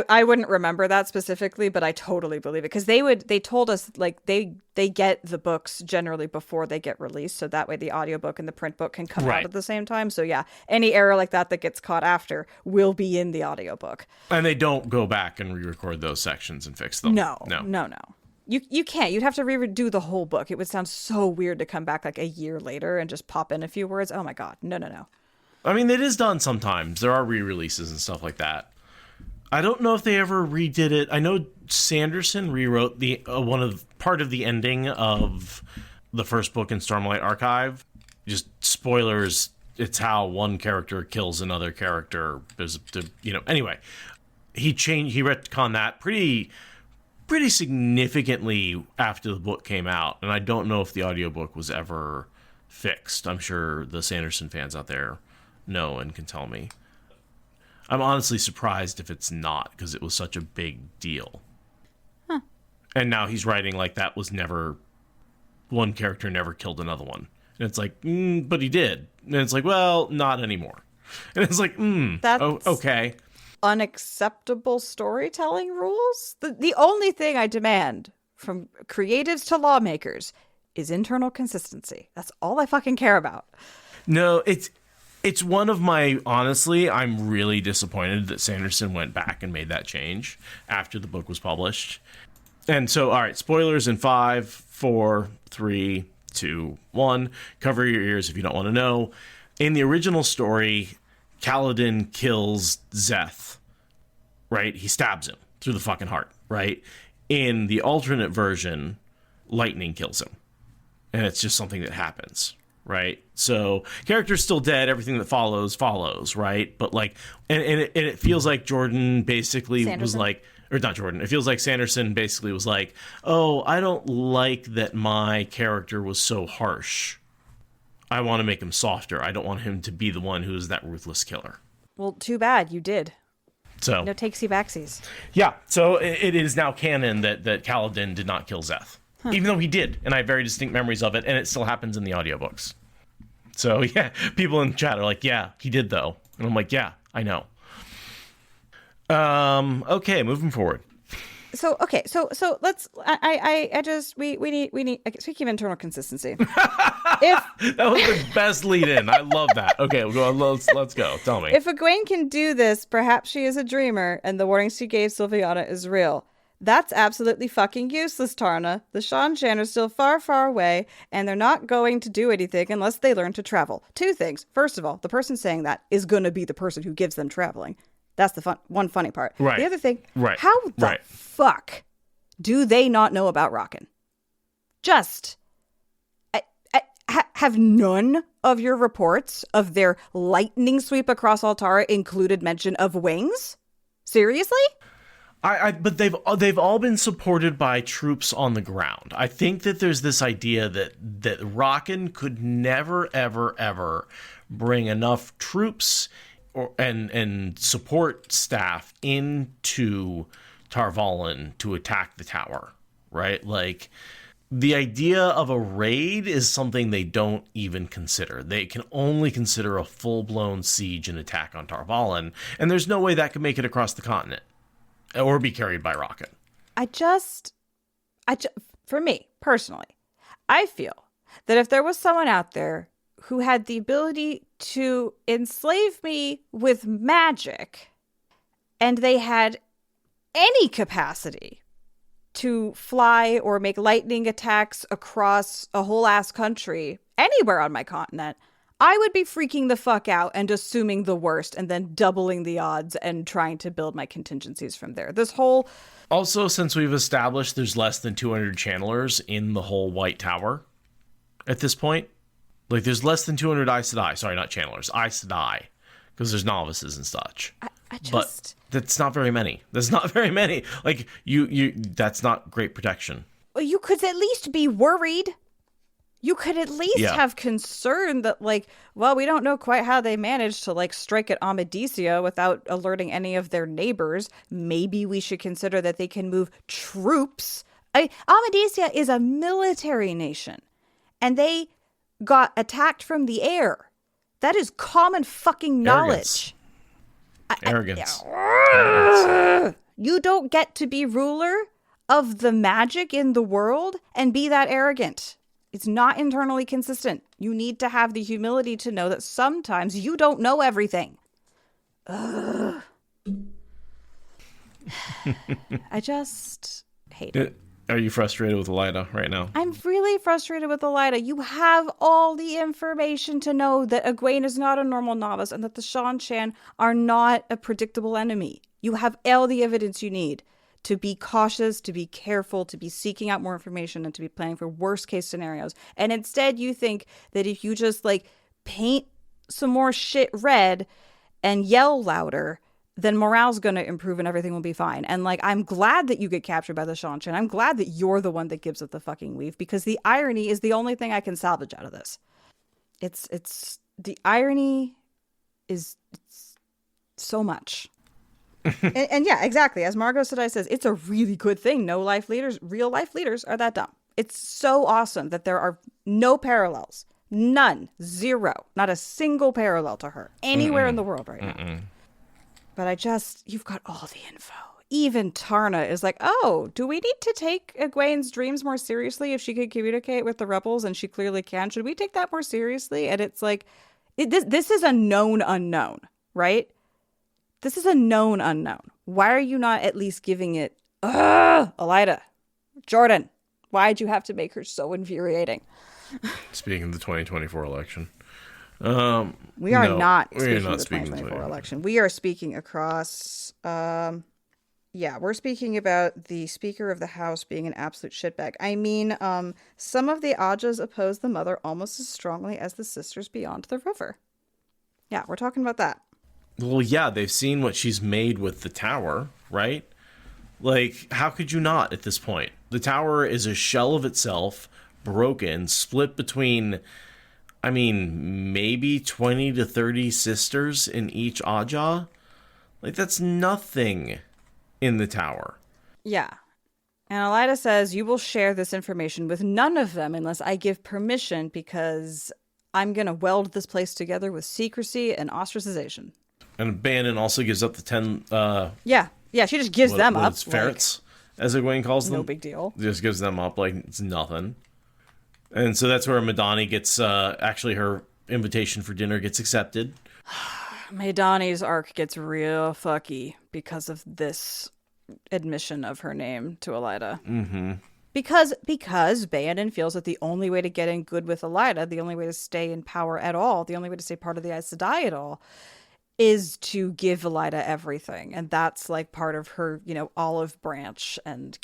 I wouldn't remember that specifically, but I totally believe it. Because they told us, like, they get the books generally before they get released. So that way the audiobook and the print book can come out at the same time. So yeah, any error like that gets caught after will be in the audiobook. And they don't go back and re-record those sections and fix them. No. You can't. You'd have to redo the whole book. It would sound so weird to come back like a year later and just pop in a few words. Oh my God. No. I mean, it is done sometimes. There are re-releases and stuff like that. I don't know if they ever redid it. I know Sanderson rewrote the part of the ending of the first book in Stormlight Archive. Just spoilers. It's how one character kills another character. Anyway, he retconned that pretty pretty significantly after the book came out, and I don't know if the audiobook was ever fixed. I'm sure the Sanderson fans out there know and can tell me. I'm honestly surprised if it's not, because it was such a big deal. Huh. And now he's writing like that was never, one character never killed another one. And it's like, but he did. And it's like, well, not anymore. And it's like, That's okay. Unacceptable storytelling rules? The only thing I demand from creatives to lawmakers is internal consistency. That's all I fucking care about. No, it's one of my, honestly, I'm really disappointed that Sanderson went back and made that change after the book was published. And so, all right, spoilers in 5, 4, 3, 2, 1. Cover your ears if you don't want to know. In the original story, Kaladin kills Seth, right? He stabs him through the fucking heart, right? In the alternate version, lightning kills him. And it's just something that happens, right? So, character's still dead, everything that follows, right? But like, and it feels like Jordan basically was like, or not Jordan, it feels like Sanderson basically was like, oh, I don't like that my character was so harsh. I want to make him softer. I don't want him to be the one who is that ruthless killer. Well, too bad you did. So no takesy backsies. Yeah, so it is now canon that Kaladin did not kill Seth. Even though he did, and I have very distinct memories of it, and it still happens in the audiobooks. So yeah, people in chat are like, yeah, he did though. And I'm like, yeah, I know. Okay, moving forward. So let's. We need. Speaking of internal consistency, that was the best lead in. I love that. Okay, let's go. Tell me. If Egwene can do this, perhaps she is a dreamer, and the warning she gave Sylviana is real. That's absolutely fucking useless, Tarna. The Shan are still far, far away, and they're not going to do anything unless they learn to travel. 2 things. First of all, the person saying that is going to be the person who gives them traveling. That's the one funny part. Right. The other thing, right. How the fuck do they not know about Rockin'? Just have none of your reports of their lightning sweep across Altara included mention of wings? Seriously? But they've all been supported by troops on the ground. I think that there's this idea that Rockin' could never, ever, ever bring enough troops and support staff into Tar Valon to attack the tower, right? Like, the idea of a raid is something they don't even consider. They can only consider a full-blown siege and attack on Tar Valon, and there's no way that could make it across the continent or be carried by rocket. For me, personally, I feel that if there was someone out there who had the ability to enslave me with magic, and they had any capacity to fly or make lightning attacks across a whole ass country, anywhere on my continent, I would be freaking the fuck out and assuming the worst and then doubling the odds and trying to build my contingencies from there. This whole... Also, since we've established there's less than 200 channelers in the whole White Tower at this point, like, there's less than 200 Aes Sedai. Sorry, not channelers. Aes Sedai. Because there's novices and such. But that's not very many. That's not very many. Like, that's not great protection. Well, you could at least be worried. You could at least have concern that, like, well, we don't know quite how they managed to, like, strike at Amadicia without alerting any of their neighbors. Maybe we should consider that they can move troops. Amadicia is a military nation. And they got attacked from the air. That is common fucking knowledge. Arrogance. You don't get to be ruler of the magic in the world and be that arrogant. It's not internally consistent. You need to have the humility to know that sometimes you don't know everything. I just hate it. Are you frustrated with Elaida right now? I'm really frustrated with Elaida. You have all the information to know that Egwene is not a normal novice and that the Shan are not a predictable enemy. You have all the evidence you need to be cautious, to be careful, to be seeking out more information, and to be planning for worst case scenarios. And instead you think that if you just, like, paint some more shit red and yell louder, then morale's going to improve and everything will be fine. And like, I'm glad that you get captured by the Shanshan. I'm glad that you're the one that gives up the fucking weave, because the irony is the only thing I can salvage out of this. It's the irony is it's so much. and yeah, exactly. As Margot Sadai says, it's a really good thing. Real life leaders are that dumb. It's so awesome that there are no parallels. None. Zero. Not a single parallel to her anywhere in the world right now. But you've got all the info. Even Tarna is like, oh, do we need to take Egwene's dreams more seriously if she could communicate with the rebels? And she clearly can. Should we take that more seriously? And it's like, this is a known unknown, right? This is a known unknown. Why are you not at least giving it, Elaida, Jordan, why'd you have to make her so infuriating? Speaking of the 2024 election. We are not speaking of the speaking 2024 election. We are speaking across... we're speaking about the Speaker of the House being an absolute shitbag. I mean, some of the Ajas oppose the mother almost as strongly as the sisters beyond the river. Yeah, we're talking about that. Well, yeah, they've seen what she's made with the tower, right? Like, how could you not at this point? The tower is a shell of itself, broken, split between, I mean, maybe 20 to 30 sisters in each Aja. Like, that's nothing in the tower. Yeah. And Elaida says, you will share this information with none of them unless I give permission, because I'm going to weld this place together with secrecy and ostracization. And Beonin also gives up the 10... Yeah, she just gives them up. Ferrets, as Egwene calls them. No big deal. Just gives them up like it's nothing. And so that's where Madani gets... actually, her invitation for dinner gets accepted. Maidani's arc gets real fucky because of this admission of her name to Elaida. Mm-hmm. Because Beonin feels that the only way to get in good with Elaida, the only way to stay in power at all, the only way to stay part of the Aes Sedai at all, is to give Elaida everything. And that's like part of her, olive branch and,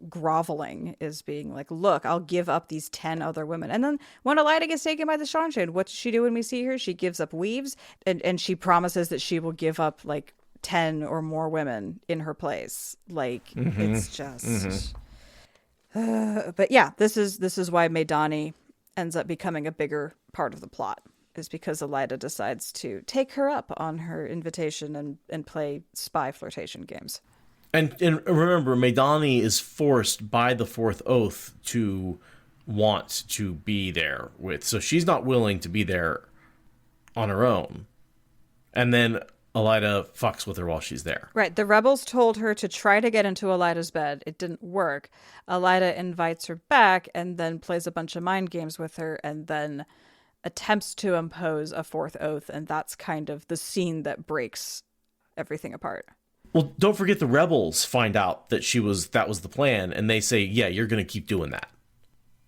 groveling, is being like, look, I'll give up these 10 other women. And then when Elaida gets taken by the Shanshan, what does she do when we see her? She gives up weaves, and she promises that she will give up like 10 or more women in her place. Like, it's just... but yeah, this is why Maidani ends up becoming a bigger part of the plot, is because Elaida decides to take her up on her invitation and play spy flirtation games. And remember, Maidani is forced by the Fourth Oath to want to be there with. So she's not willing to be there on her own. And then Elaida fucks with her while she's there. Right. The rebels told her to try to get into Elaida's bed. It didn't work. Elaida invites her back and then plays a bunch of mind games with her and then attempts to impose a Fourth Oath. And that's kind of the scene that breaks everything apart. Well, don't forget the rebels find out that that was the plan. And they say, yeah, you're going to keep doing that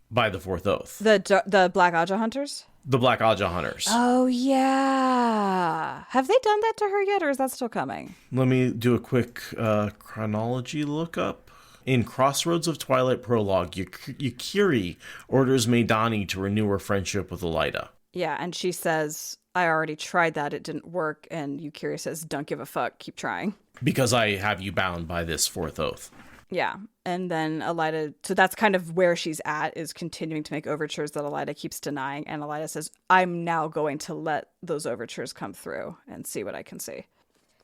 by the Fourth Oath. The Black Aja hunters? The Black Aja hunters. Oh, yeah. Have they done that to her yet, or is that still coming? Let me do a quick chronology lookup. In Crossroads of Twilight Prologue, Yukiri orders Maidani to renew her friendship with Elaida. Yeah, and she says, I already tried that, it didn't work, and Yukiri says, don't give a fuck, keep trying. Because I have you bound by this Fourth Oath. Yeah, and then Elaida, so that's kind of where she's at, is continuing to make overtures that Elaida keeps denying, and Elaida says, I'm now going to let those overtures come through and see what I can see.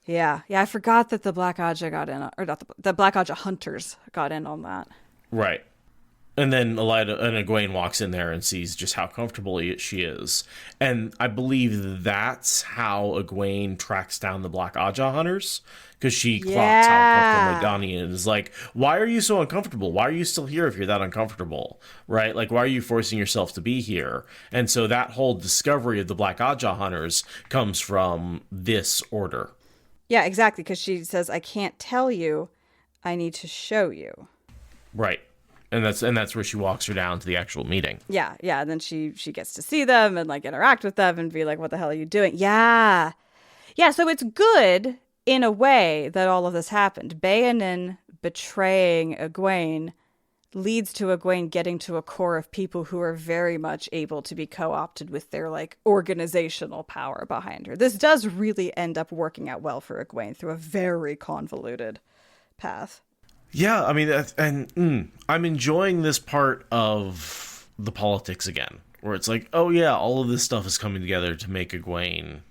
Yeah, I forgot that the Black Aja got in, or not the Black Aja hunters got in on that. Right. And then Elaida and Egwene walks in there and sees just how comfortable she is. And I believe that's how Egwene tracks down the Black Aja hunters. Because she clocks how comfortable Maidani is. Like, why are you so uncomfortable? Why are you still here if you're that uncomfortable? Right? Like, why are you forcing yourself to be here? And so that whole discovery of the Black Aja hunters comes from this order. Yeah, exactly. Because she says, I can't tell you. I need to show you. Right. And that's where she walks her down to the actual meeting. Yeah. And then she gets to see them and like interact with them and be like, what the hell are you doing? Yeah. So it's good in a way that all of this happened. Beonin betraying Egwene leads to Egwene getting to a core of people who are very much able to be co-opted with their like organizational power behind her. This does really end up working out well for Egwene through a very convoluted path. Yeah, I mean, I'm enjoying this part of the politics again, where it's like, oh yeah, all of this stuff is coming together to make Egwene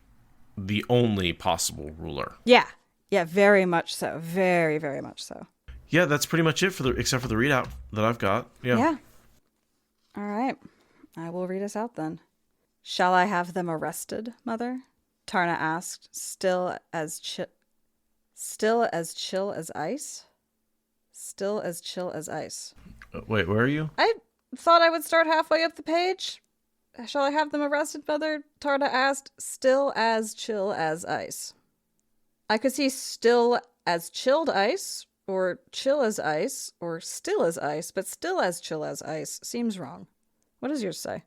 the only possible ruler. Yeah, very much so. Very, very much so. Yeah, that's pretty much it except for the readout that I've got. Yeah. All right. I will read us out then. Shall I have them arrested, Mother? Tarna asked, still as chill as ice? Still as chill as ice. Wait, where are you? I thought I would start halfway up the page. Shall I have them arrested, Mother? Tarna asked, still as chill as ice. I could see still as chilled ice, or chill as ice, or still as ice, but still as chill as ice seems wrong. What does yours say?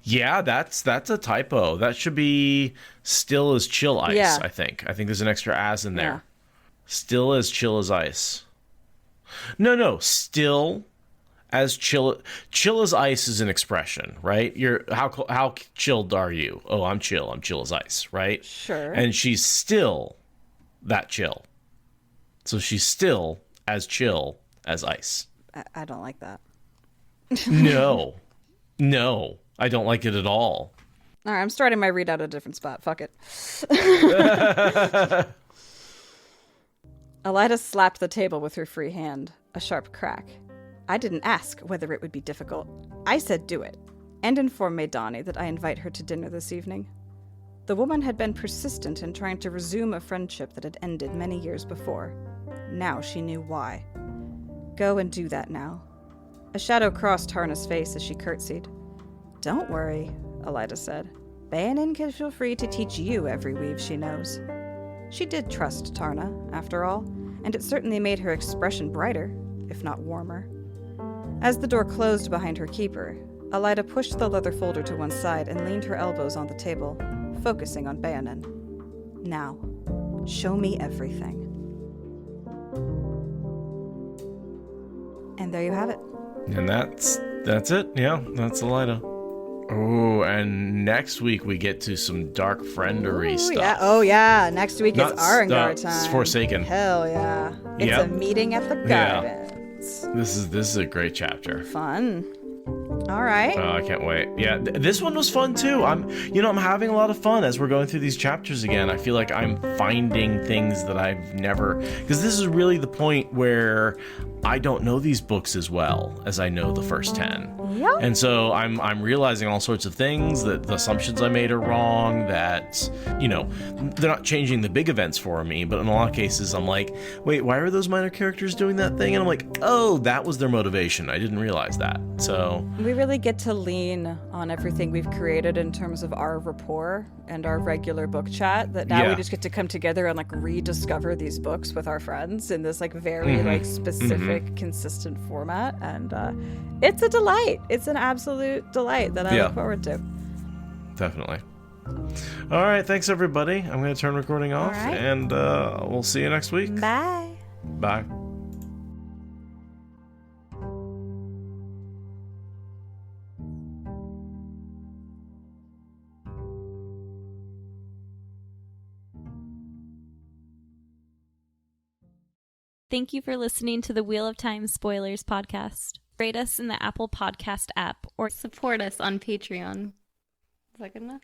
Yeah, that's a typo. That should be still as chill ice, Yeah. I think. I think there's an extra as in there. Yeah. Still as chill as ice. No, still as chill as ice is an expression, right? How chilled are you? Oh, I'm chill as ice, right? Sure. And she's still that chill. So she's still as chill as ice. I don't like that. No, I don't like it at all. All right, I'm starting my readout at a different spot. Fuck it. Elaida slapped the table with her free hand, a sharp crack. I didn't ask whether it would be difficult. I said do it, and inform Maidani that I invite her to dinner this evening. The woman had been persistent in trying to resume a friendship that had ended many years before. Now she knew why. Go and do that now. A shadow crossed Tarna's face as she curtsied. Don't worry, Elaida said. Beonin can feel free to teach you every weave she knows. She did trust Tarna, after all, and it certainly made her expression brighter, if not warmer. As the door closed behind her keeper, Elaida pushed the leather folder to one side and leaned her elbows on the table, focusing on Beonin. Now, show me everything. And there you have it. And that's it. Yeah, that's Elaida. Oh, and next week we get to some dark friendery stuff. Yeah. Oh, yeah. Next week is Arengar time. It's Forsaken. Hell yeah. It's a meeting at the gardens. This is a great chapter. Fun. All right. Oh, I can't wait. Yeah, this one was fun too. I'm having a lot of fun as we're going through these chapters again. I feel like I'm finding things that I've never, because this is really the point where I don't know these books as well as I know the first 10. Yeah. And so I'm realizing all sorts of things, that the assumptions I made are wrong, that, they're not changing the big events for me, but in a lot of cases I'm like, wait, why are those minor characters doing that thing? And I'm like, oh, that was their motivation. I didn't realize that. So we really get to lean on everything we've created in terms of our rapport and our regular book chat, that now we just get to come together and like rediscover these books with our friends in this like very like specific, consistent format. And it's a delight. It's an absolute delight that I look forward to. Definitely. All right. Thanks, everybody. I'm going to turn recording off, and we'll see you next week. Bye. Bye. Thank you for listening to the Wheel of Time Spoilers podcast. Rate us in the Apple Podcast app or support us on Patreon. Is that good enough?